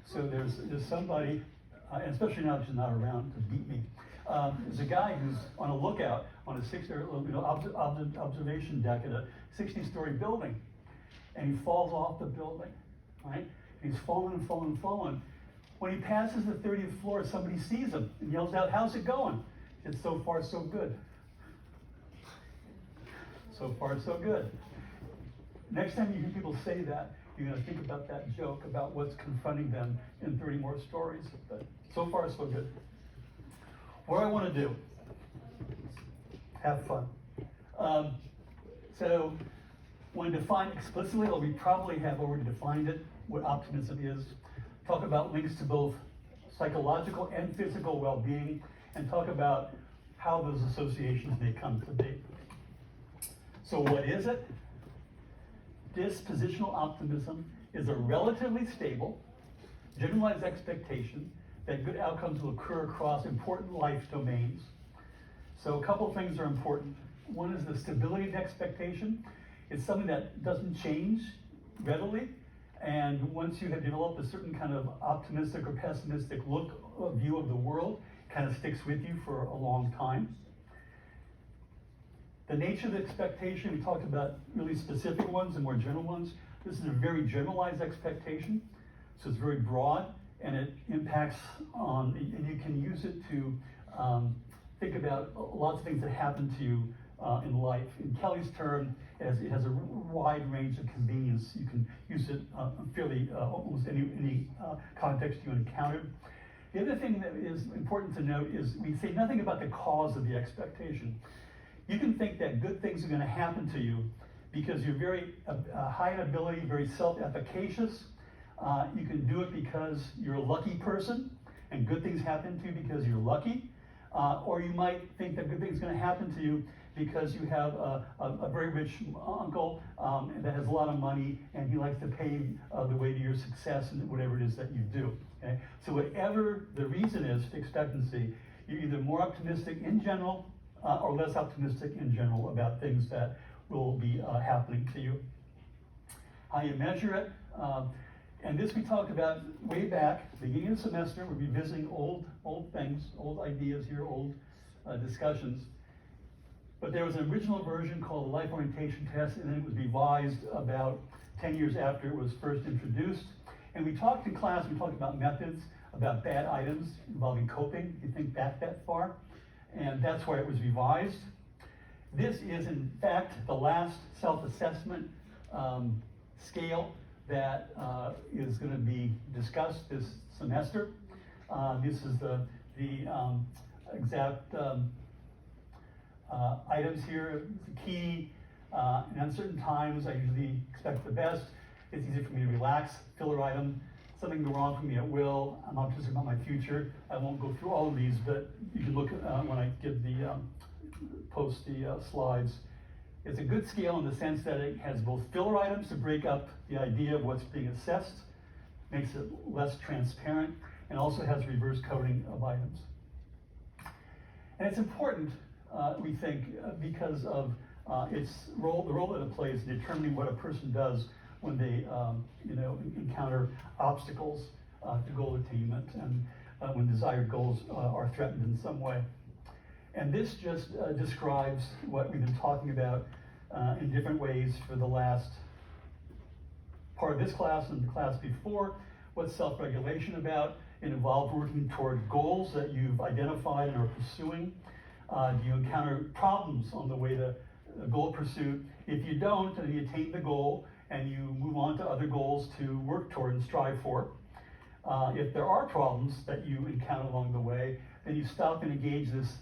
So there's somebody, and especially now that she's not around to beat me, there's a guy who's on a lookout on a observation deck at a 60-story building, and he falls off the building, right? And he's falling and falling and falling. When he passes the 30th floor, somebody sees him and yells out, "How's it going?" It's so far so good. So far so good. Next time you hear people say that, you're going to think about that joke about what's confronting them in 30 more stories. But so far so good. What I want to do, have fun. So want to define explicitly, or we probably have already defined it, what optimism is. Talk about links to both psychological and physical well-being, and talk about how those associations may come to be. So what is it? Dispositional optimism is a relatively stable, generalized expectation that good outcomes will occur across important life domains. So a couple of things are important. One is the stability of the expectation. It's something that doesn't change readily. And once you have developed a certain kind of optimistic or pessimistic view of the world, kind of sticks with you for a long time. The nature of the expectation, we talked about really specific ones and more general ones. This is a very generalized expectation, so it's very broad, and it impacts on, and you can use it to think about lots of things that happen to you in life. In Kelly's term, it has a wide range of convenience. You can use it fairly almost any context you encounter. The other thing that is important to note is we say nothing about the cause of the expectation. You can think that good things are going to happen to you because you're very high in ability, very self-efficacious. You can do it because you're a lucky person and good things happen to you because you're lucky. Or you might think that good things are going to happen to you because you have a very rich uncle that has a lot of money and he likes to pay the way to your success and whatever it is that you do. Okay? So whatever the reason is for expectancy, you're either more optimistic in general or less optimistic in general about things that will be happening to you. How you measure it, and this we talked about way back, beginning of the semester. We're revisiting old things, old ideas here, old discussions. But there was an original version called the life orientation test, and then it was revised about 10 years after it was first introduced. And we talked in class, we talked about methods, about bad items involving coping, if you think back that far. And that's why it was revised. This is, in fact, the last self-assessment scale that is going to be discussed this semester. This is the exact items here. The key, in uncertain times, I usually expect the best. It's easy for me to relax. Filler item, something can go wrong for me at will. I'm optimistic about my future. I won't go through all of these, but you can look when I give post the slides. It's a good scale in the sense that it has both filler items to break up the idea of what's being assessed, makes it less transparent, and also has reverse coding of items. And it's important, we think, because of its role, the role that it plays in determining what a person does when they encounter obstacles to goal attainment and when desired goals are threatened in some way. And this just describes what we've been talking about in different ways for the last part of this class and the class before. What's self-regulation about? It involves working toward goals that you've identified and are pursuing. Do you encounter problems on the way to goal pursuit? If you don't, and you attain the goal and you move on to other goals to work toward and strive for. If there are problems that you encounter along the way, then you stop and engage this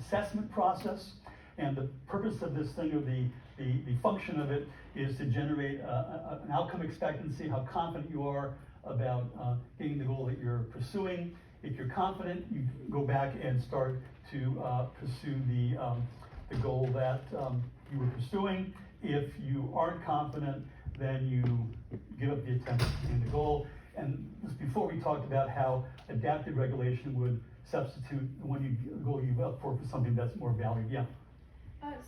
assessment process. And the purpose of this thing, of the function of it, is to generate an outcome expectancy, how confident you are about getting the goal that you're pursuing. If you're confident, you go back and start to pursue the goal that you were pursuing. If you aren't confident, then you give up the attempt to attain the goal. And just before we talked about how adaptive regulation would substitute the goal you give up for something that's more valued. Yeah.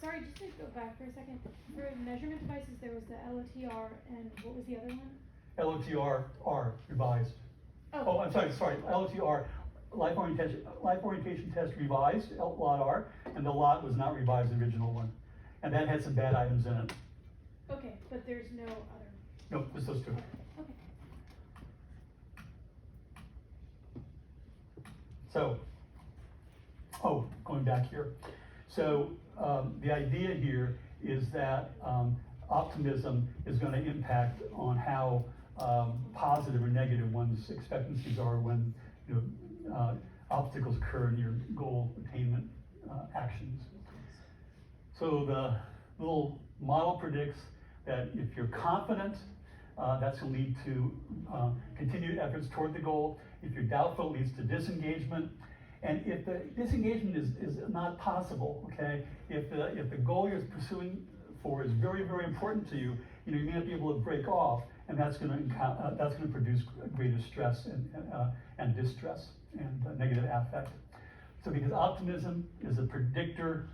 Sorry, just to go back for a second. For measurement devices, there was the LOTR, and what was the other one? LOTR revised. Oh, I'm sorry. LOTR, life orientation test revised, LOT-R, and the LOT was not revised, the original one. And that had some bad items in it. Okay, but there's no other. No, just those two. Okay. So, going back here. So the idea here is that optimism is going to impact on how positive or negative one's expectancies are when obstacles occur in your goal attainment actions. So the little model predicts that if you're confident, that's going to lead to continued efforts toward the goal. If you're doubtful, it leads to disengagement. And if the disengagement is not possible, okay, if the goal you're pursuing for is very, very important to you, you may not be able to break off, and that's going to produce greater stress and distress and negative affect. So because optimism is a predictor,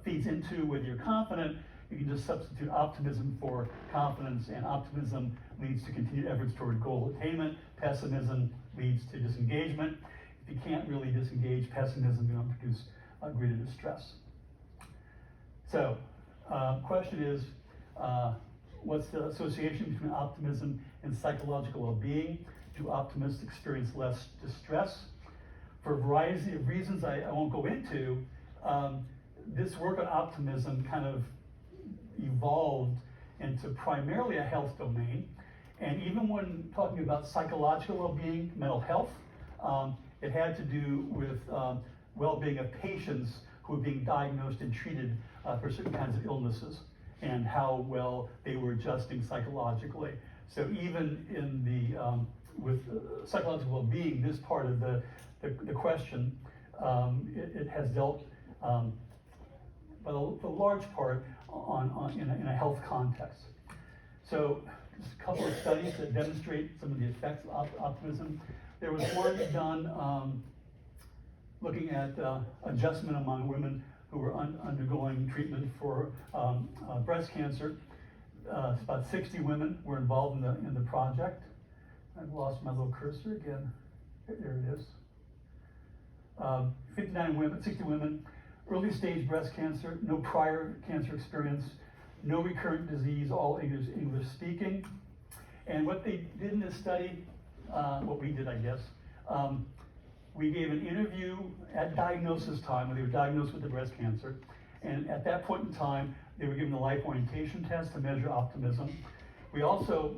feeds into whether you're confident, you can just substitute optimism for confidence, and optimism leads to continued efforts toward goal attainment. Pessimism leads to disengagement. If you can't really disengage pessimism, you don't produce greater distress. So, question is, what's the association between optimism and psychological well-being? Do optimists experience less distress? For a variety of reasons I won't go into, this work on optimism kind of evolved into primarily a health domain. And even when talking about psychological well-being, mental health, it had to do with well-being of patients who were being diagnosed and treated for certain kinds of illnesses, and how well they were adjusting psychologically. So even in the with psychological well-being, this part of the question, it has dealt, for the large part, in a health context. So just a couple of studies that demonstrate some of the effects of optimism. There was one done looking at adjustment among women who were undergoing treatment for breast cancer. About 60 women were involved in the project. I've lost my little cursor again. There it is. 59 women, 60 women, early stage breast cancer, no prior cancer experience, no recurrent disease, all English speaking. And what they did in this study, what we did, I guess, we gave an interview at diagnosis time when they were diagnosed with the breast cancer. And at that point in time, they were given the life orientation test to measure optimism. We also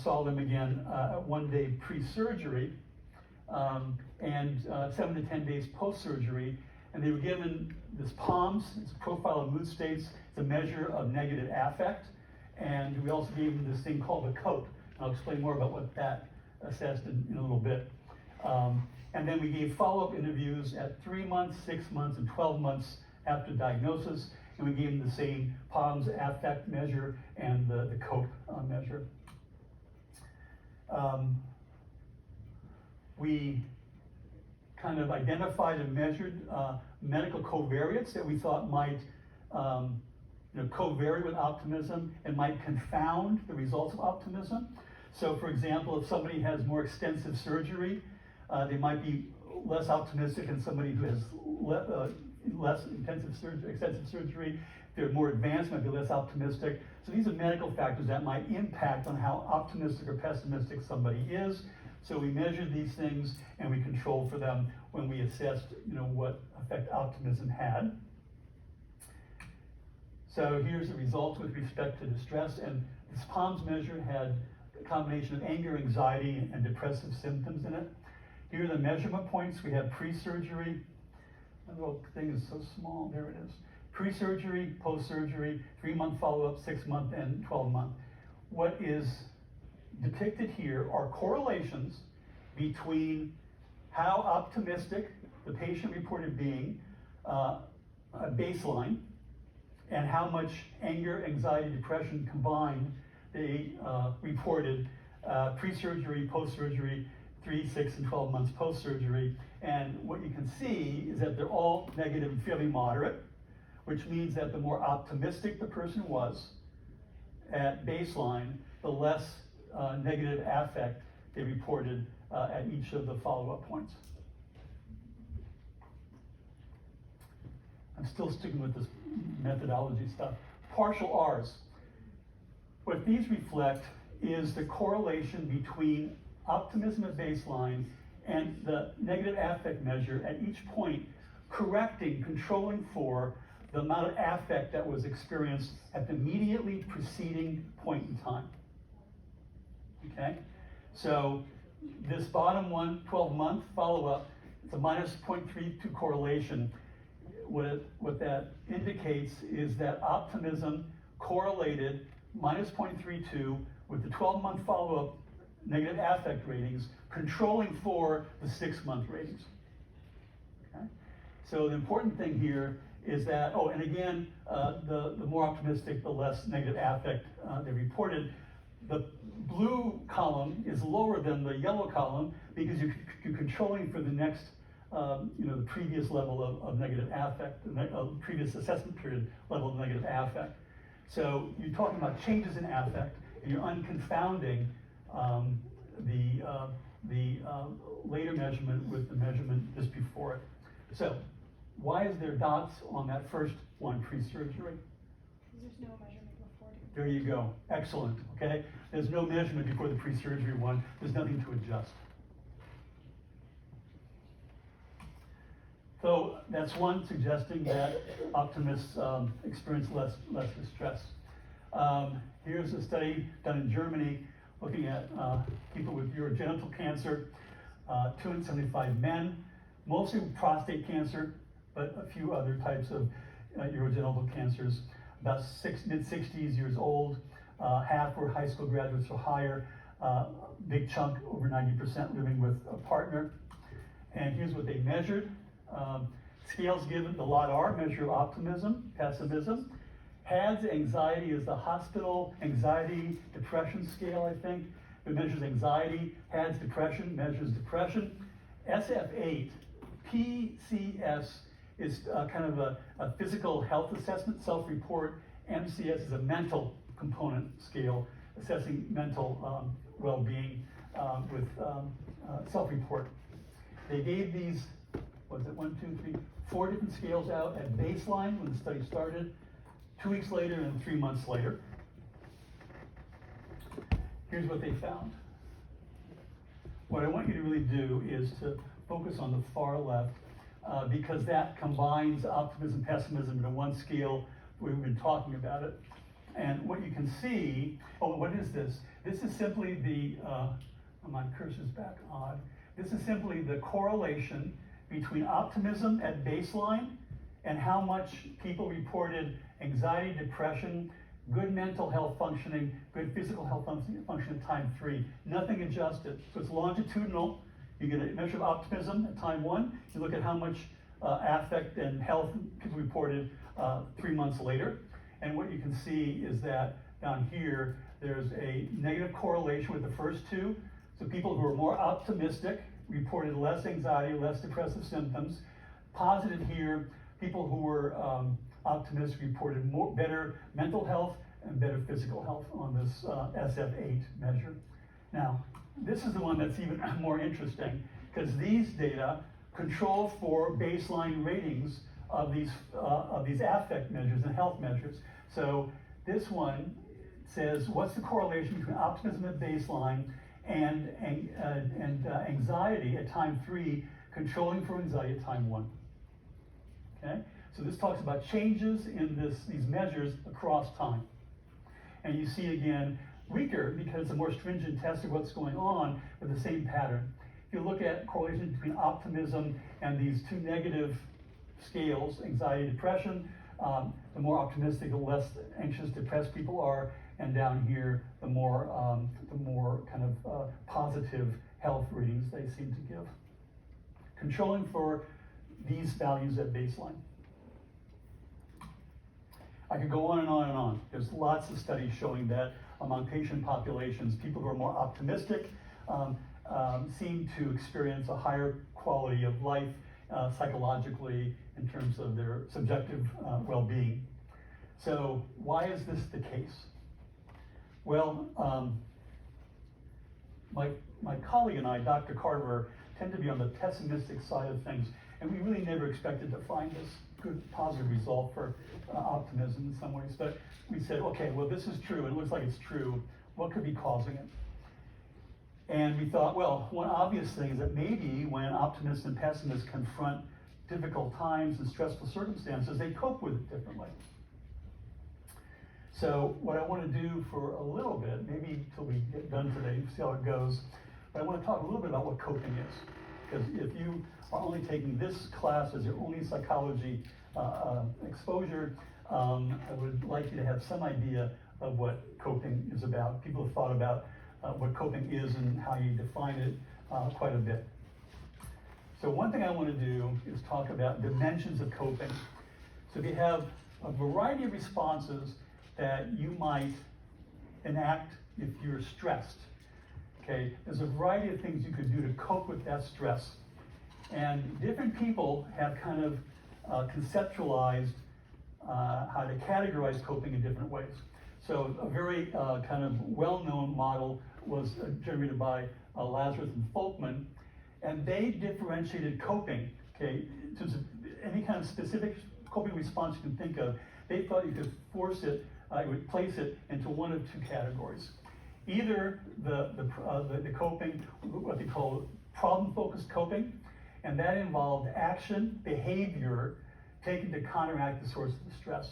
saw them again 1 day pre-surgery and 7 to 10 days post-surgery. And they were given this POMS, it's a profile of mood states, it's a measure of negative affect. And we also gave them this thing called the COPE. I'll explain more about what that assessed in a little bit. And then we gave follow-up interviews at 3 months, 6 months, and 12 months after diagnosis. And we gave them the same POMS affect measure and the COPE measure. We kind of identified and measured medical covariates that we thought might covary with optimism and might confound the results of optimism. So for example, if somebody has more extensive surgery, they might be less optimistic than somebody who has less extensive surgery. If they're more advanced, might be less optimistic. So these are medical factors that might impact on how optimistic or pessimistic somebody is. So we measured these things and we controlled for them when we assessed, what effect optimism had. So here's the results with respect to distress. And this POMS measure had a combination of anger, anxiety, and depressive symptoms in it. Here are the measurement points. We have pre-surgery. The little thing is so small. There it is. Pre-surgery, post-surgery, 3-month follow-up, 6-month, and 12-month. What is depicted here are correlations between how optimistic the patient reported being, a baseline, and how much anger, anxiety, depression combined they reported pre-surgery, post-surgery, 3, 6, and 12 months post-surgery. And what you can see is that they're all negative and fairly moderate, which means that the more optimistic the person was at baseline, the less negative affect they reported at each of the follow-up points. I'm still sticking with this methodology stuff. Partial R's. What these reflect is the correlation between optimism at baseline and the negative affect measure at each point, controlling for the amount of affect that was experienced at the immediately preceding point in time. Okay? So this bottom one, 12-month follow-up, it's a minus 0.32 correlation. What that indicates is that optimism correlated minus 0.32 with the 12-month follow-up negative affect ratings, controlling for the 6-month ratings. Okay? So the important thing here is that, and again, the more optimistic, the less negative affect they reported. The blue column is lower than the yellow column because you're controlling for the next, the previous level of negative affect, the previous assessment period level of negative affect. So you're talking about changes in affect, and you're unconfounding the later measurement with the measurement just before it. So why is there dots on that first one, pre-surgery? Because there's no measurement before. There you go. Excellent. Okay? There's no measurement before the pre-surgery one. There's nothing to adjust. So that's one suggesting that optimists experience less distress. Here's a study done in Germany looking at people with urogenital cancer, 275 men, mostly with prostate cancer, but a few other types of urogenital cancers, about mid-60s years old, half were high school graduates or higher, big chunk, over 90% living with a partner. And here's what they measured. Scales given, the lot R, measure of optimism, pessimism. HADS, anxiety, is the hospital anxiety depression scale, I think. It measures anxiety. HADS, depression, measures depression. SF8, PCS, is kind of a physical health assessment, self-report. MCS is a mental component scale, assessing mental well-being with self-report. They gave these, was it 4 different scales out at baseline when the study started, 2 weeks later and 3 months later. Here's what they found. What I want you to really do is to focus on the far left because that combines optimism, pessimism into one scale. We've been talking about it. And what you can see, what is this? This is simply the, my cursor's back odd. This is simply the correlation between optimism at baseline and how much people reported anxiety, depression, good mental health functioning, good physical health function at time 3. Nothing adjusted. So it's longitudinal. You get a measure of optimism at time 1. You look at how much affect and health people reported 3 months later. And what you can see is that down here, there's a negative correlation with the first 2. So people who are more optimistic reported less anxiety, less depressive symptoms. Positive here, people who were optimistic reported better mental health and better physical health on this SF8 measure. Now, this is the one that's even more interesting because these data control for baseline ratings of these affect measures and health measures. So this one says, what's the correlation between optimism at baseline and anxiety at time 3, controlling for anxiety at time 1. Okay, so this talks about changes in these measures across time. And you see again, weaker because it's a more stringent test of what's going on with the same pattern. If you look at correlation between optimism and these 2 negative scales, anxiety, depression, the more optimistic, the less anxious, depressed people are, and down here, the more kind of positive health readings they seem to give. Controlling for these values at baseline. I could go on and on and on. There's lots of studies showing that among patient populations, people who are more optimistic seem to experience a higher quality of life psychologically in terms of their subjective well-being. So why is this the case? Well, my colleague and I, Dr. Carver, tend to be on the pessimistic side of things, and we really never expected to find this good positive result for optimism in some ways. But we said, okay, well, this is true, and it looks like it's true. What could be causing it? And we thought, well, one obvious thing is that maybe when optimists and pessimists confront difficult times and stressful circumstances, they cope with it differently. So what I want to do for a little bit, maybe till we get done today, see how it goes, but I want to talk a little bit about what coping is. Because if you are only taking this class as your only psychology exposure, I would like you to have some idea of what coping is about. People have thought about what coping is and how you define it quite a bit. So one thing I want to do is talk about dimensions of coping. So if you have a variety of responses that you might enact if you're stressed, okay, there's a variety of things you could do to cope with that stress. And different people have kind of conceptualized how to categorize coping in different ways. So a very kind of well-known model was generated by Lazarus and Folkman, and they differentiated coping, okay, in terms of any kind of specific coping response you can think of. They thought you could force it, you would place it into one of two categories. Either the coping, what they call problem-focused coping, and that involved action, behavior, taken to counteract the source of the stress.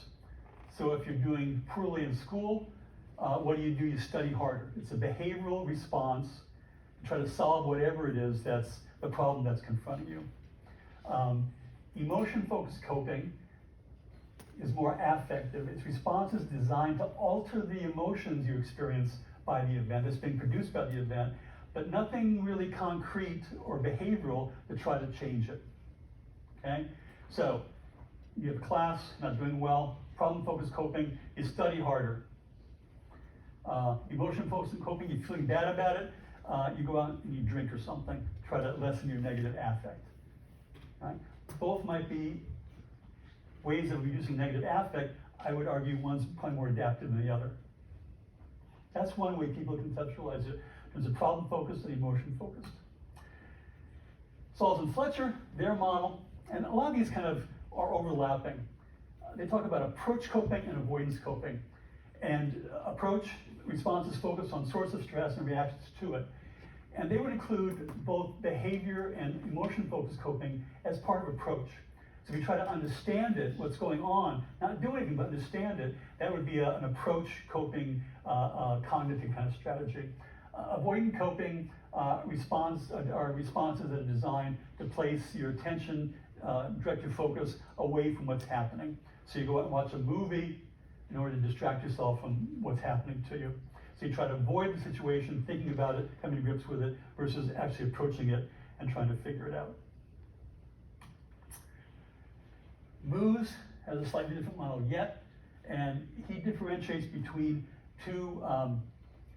So if you're doing poorly in school, what do? You study harder. It's a behavioral response to try to solve whatever it is that's the problem that's confronting you. Emotion-focused coping is more affective. Its response is designed to alter the emotions you experience by the event that's being produced by the event, but nothing really concrete or behavioral to try to change it. Okay? So you have a class, not doing well, problem-focused coping, you study harder. Emotion-focused coping, you're feeling bad about it, you go out and you drink or something, try to lessen your negative affect. Right? Both might be ways of reducing negative affect. I would argue one's probably more adaptive than the other. That's one way people conceptualize it. There's a problem-focused and emotion-focused. Sauls and Fletcher, their model, and a lot of these kind of are overlapping. They talk about approach coping and avoidance coping. And approach responses focus on source of stress and reactions to it. And they would include both behavior and emotion-focused coping as part of approach. So if you try to understand it, what's going on, not do anything but understand it, that would be an approach coping cognitive kind of strategy. Avoidant coping responses that are designed to place your attention, direct your focus away from what's happening. So you go out and watch a movie in order to distract yourself from what's happening to you. So you try to avoid the situation, thinking about it, coming to grips with it, versus actually approaching it and trying to figure it out. Moose has a slightly different model yet, and he differentiates between two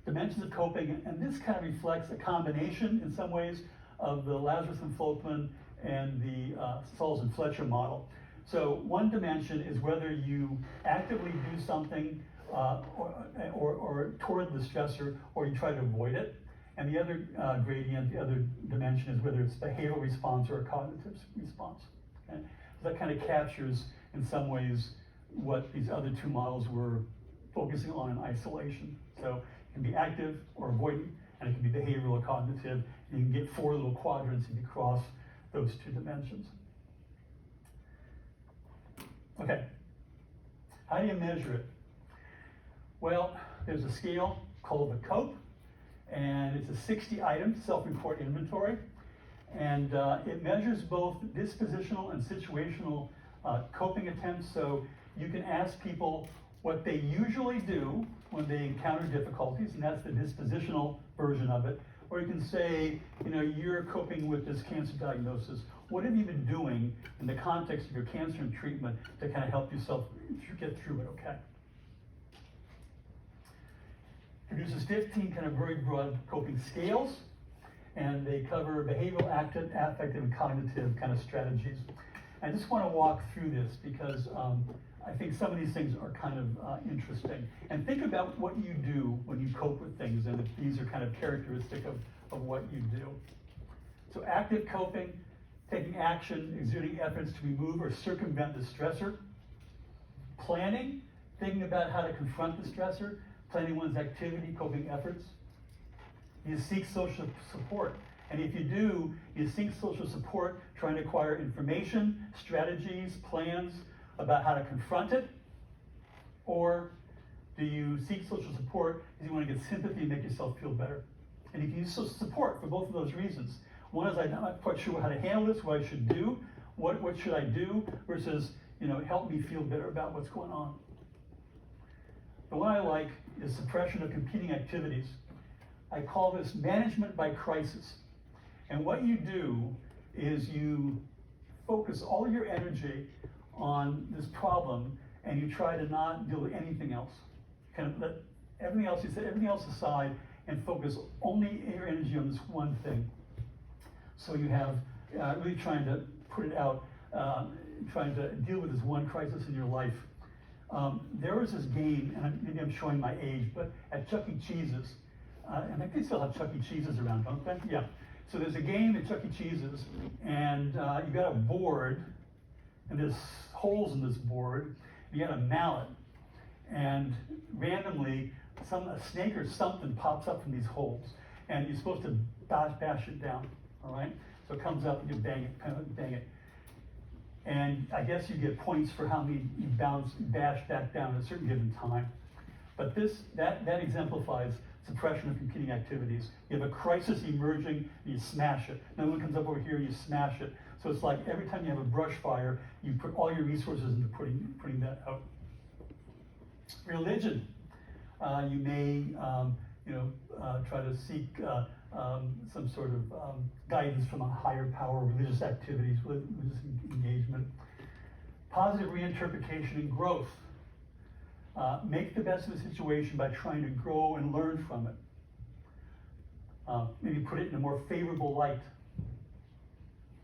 dimensions of coping, and this kind of reflects a combination in some ways of the Lazarus and Folkman and the Sauls and Fletcher model. So one dimension is whether you actively do something or toward the stressor, or you try to avoid it. And the other gradient, the other dimension, is whether it's behavioral response or a cognitive response. Okay? So that kind of captures, in some ways, what these other two models were focusing on in isolation. So it can be active or avoidant, and it can be behavioral or cognitive. And you can get 4 little quadrants if you cross those 2 dimensions. Okay, how do you measure it? Well, there's a scale called the COPE, and it's a 60-item self-report inventory, and it measures both dispositional and situational coping attempts. So you can ask people what they usually do when they encounter difficulties, and that's the dispositional version of it. Or you can say, you're coping with this cancer diagnosis. What have you been doing in the context of your cancer and treatment to kind of help yourself get through it, okay? Produces 15 kind of very broad coping scales, and they cover behavioral, active, affective, and cognitive kind of strategies. I just want to walk through this because I think some of these things are kind of interesting. And think about what you do when you cope with things, and if these are kind of characteristic of what you do. So active coping, taking action, exerting efforts to remove or circumvent the stressor. Planning, thinking about how to confront the stressor, planning one's activity, coping efforts. You seek social support. And if you do, you seek social support trying to acquire information, strategies, plans about how to confront it? Or do you seek social support because you want to get sympathy and make yourself feel better? And you can use social support for both of those reasons. One is I'm not quite sure how to handle this, what I should do, what should I do, versus help me feel better about what's going on. The one I like is suppression of competing activities. I call this management by crisis. And what you do is you focus all your energy on this problem, and you try to not deal with anything else. Kind of let everything else, you set everything else aside and focus only your energy on this one thing. So you have really trying to put it out, trying to deal with this one crisis in your life There was this game, and maybe I'm showing my age, but at Chuck E. Cheese's, and I think they still have Chuck E. Cheese's around, don't they? Yeah. So there's a game at Chuck E. Cheese's, and you got a board, and there's holes in this board. You got a mallet, and randomly, a snake or something pops up from these holes, and you're supposed to bash it down. All right. So it comes up, and you bang it. And I guess you get points for how many you bash back down at a certain given time. But that exemplifies suppression of competing activities. You have a crisis emerging, and you smash it. Another one comes up over here, you smash it. So it's like every time you have a brush fire, you put all your resources into putting that out. Religion. You may try to seek some sort of guidance from a higher power, religious activities, religious engagement. Positive reinterpretation and growth. Make the best of the situation by trying to grow and learn from it. Maybe put it in a more favorable light.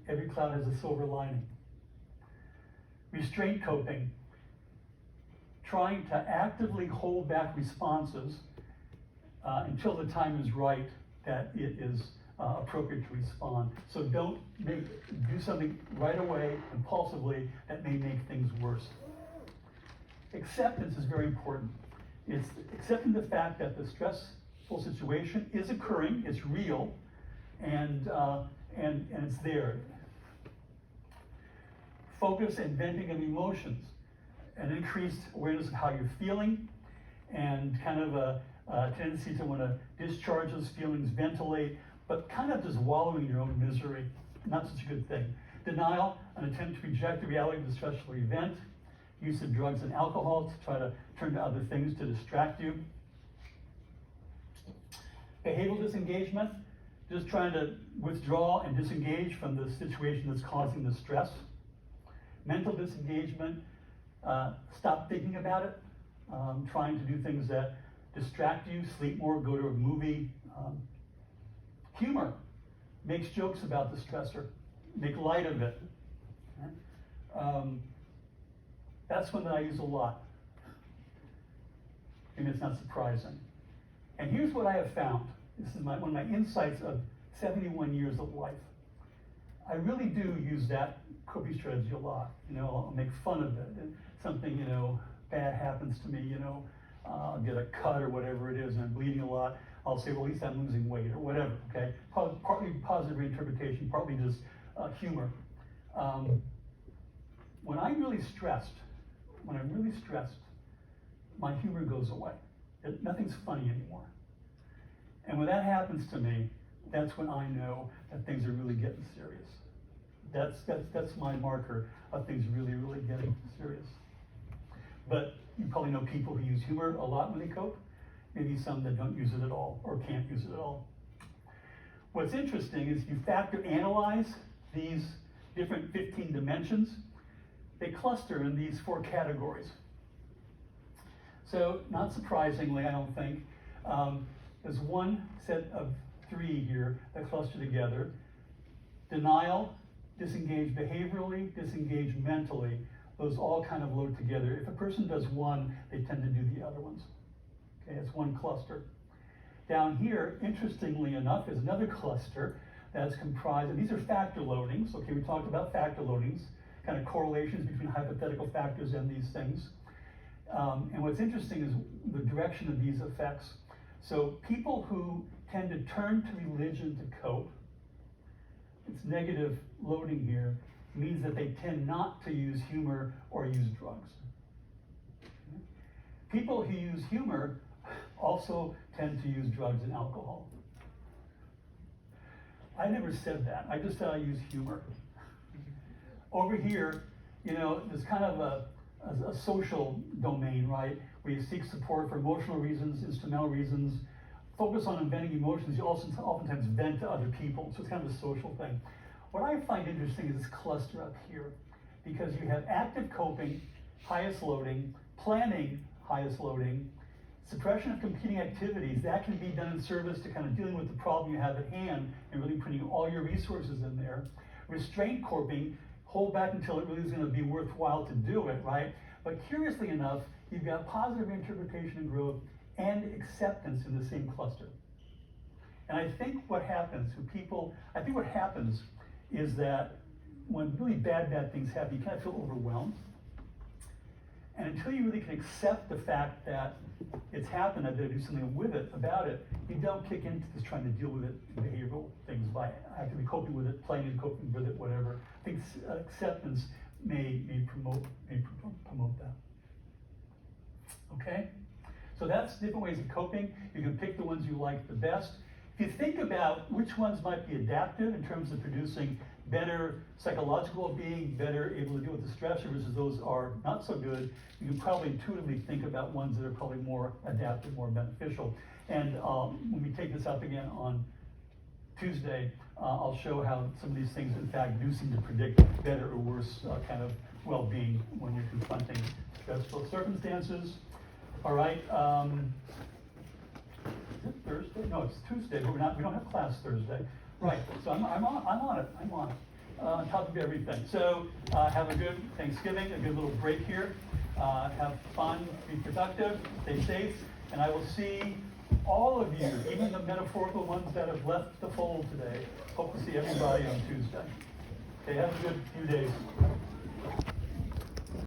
Every cloud has a silver lining. Restraint coping. Trying to actively hold back responses until the time is right that it is appropriate to respond. So don't do something right away, impulsively, that may make things worse. Acceptance is very important. It's accepting the fact that the stressful situation is occurring, it's real, and it's there. Focus and venting of emotions. An increased awareness of how you're feeling, and kind of a tendency to want to discharge those feelings, ventilate, but kind of just wallowing in your own misery. Not such a good thing. Denial, an attempt to reject the reality of the stressful event. Use of drugs and alcohol to try to turn to other things to distract you. Behavioral disengagement, just trying to withdraw and disengage from the situation that's causing the stress. Mental disengagement, stop thinking about it, trying to do things that distract you, sleep more, go to a movie. Humor, makes jokes about the stressor, make light of it. That's one that I use a lot. And it's not surprising. And here's what I have found. This is one of my insights of 71 years of life. I really do use that coping strategy a lot. I'll make fun of it. And something, bad happens to me, I'll get a cut or whatever it is, and I'm bleeding a lot. I'll say, well, at least I'm losing weight or whatever, okay? Partly positive reinterpretation, partly just humor. When I'm really stressed, my humor goes away. Nothing's funny anymore. And when that happens to me, that's when I know that things are really getting serious. That's my marker of things really, really getting serious. But you probably know people who use humor a lot when they cope, maybe some that don't use it at all or can't use it at all. What's interesting is you factor analyze these different 15 dimensions, they cluster in these 4 categories. So not surprisingly, I don't think, there's one set of 3 here that cluster together. Denial, disengage behaviorally, disengage mentally. Those all kind of load together. If a person does one, they tend to do the other ones. Okay, it's one cluster. Down here, interestingly enough, is another cluster that's comprised, and these are factor loadings. Okay, we talked about factor loadings, kind of correlations between hypothetical factors and these things. And what's interesting is the direction of these effects. So people who tend to turn to religion to cope, it's negative loading here, means that they tend not to use humor or use drugs. People who use humor also tend to use drugs and alcohol. I never said that. I just said I use humor. Over here, there's kind of a social domain, right? Where you seek support for emotional reasons, instrumental reasons, focus on venting emotions. You also oftentimes vent to other people, so it's kind of a social thing. What I find interesting is this cluster up here, because you have active coping, highest loading, planning, highest loading, suppression of competing activities. That can be done in service to kind of dealing with the problem you have at hand and really putting all your resources in there. Restraint coping, hold back until it really is going to be worthwhile to do it, right? But curiously enough, you've got positive interpretation and growth and acceptance in the same cluster. And I think what happens is that when really bad things happen, you kind of feel overwhelmed. And until you really can accept the fact that it's happened, I've got to do something about it, you don't kick into this trying to deal with it in behavioral things by actively coping with it, playing and coping with it, whatever. I think acceptance may promote that. Okay? So that's different ways of coping. You can pick the ones you like the best. If you think about which ones might be adaptive in terms of producing better psychological well-being, better able to deal with the stressor versus those are not so good, you can probably intuitively think about ones that are probably more adaptive, more beneficial. And when we take this up again on Tuesday, I'll show how some of these things in fact do seem to predict better or worse kind of well-being when you're confronting stressful circumstances. All right. Is it Thursday? No, it's Tuesday, but we don't have class Thursday. Right, so I'm on it, on top of everything. So have a good Thanksgiving, a good little break here. Have fun, be productive, stay safe, and I will see all of you, even the metaphorical ones that have left the fold today. Hope to see everybody on Tuesday. Okay, have a good few days.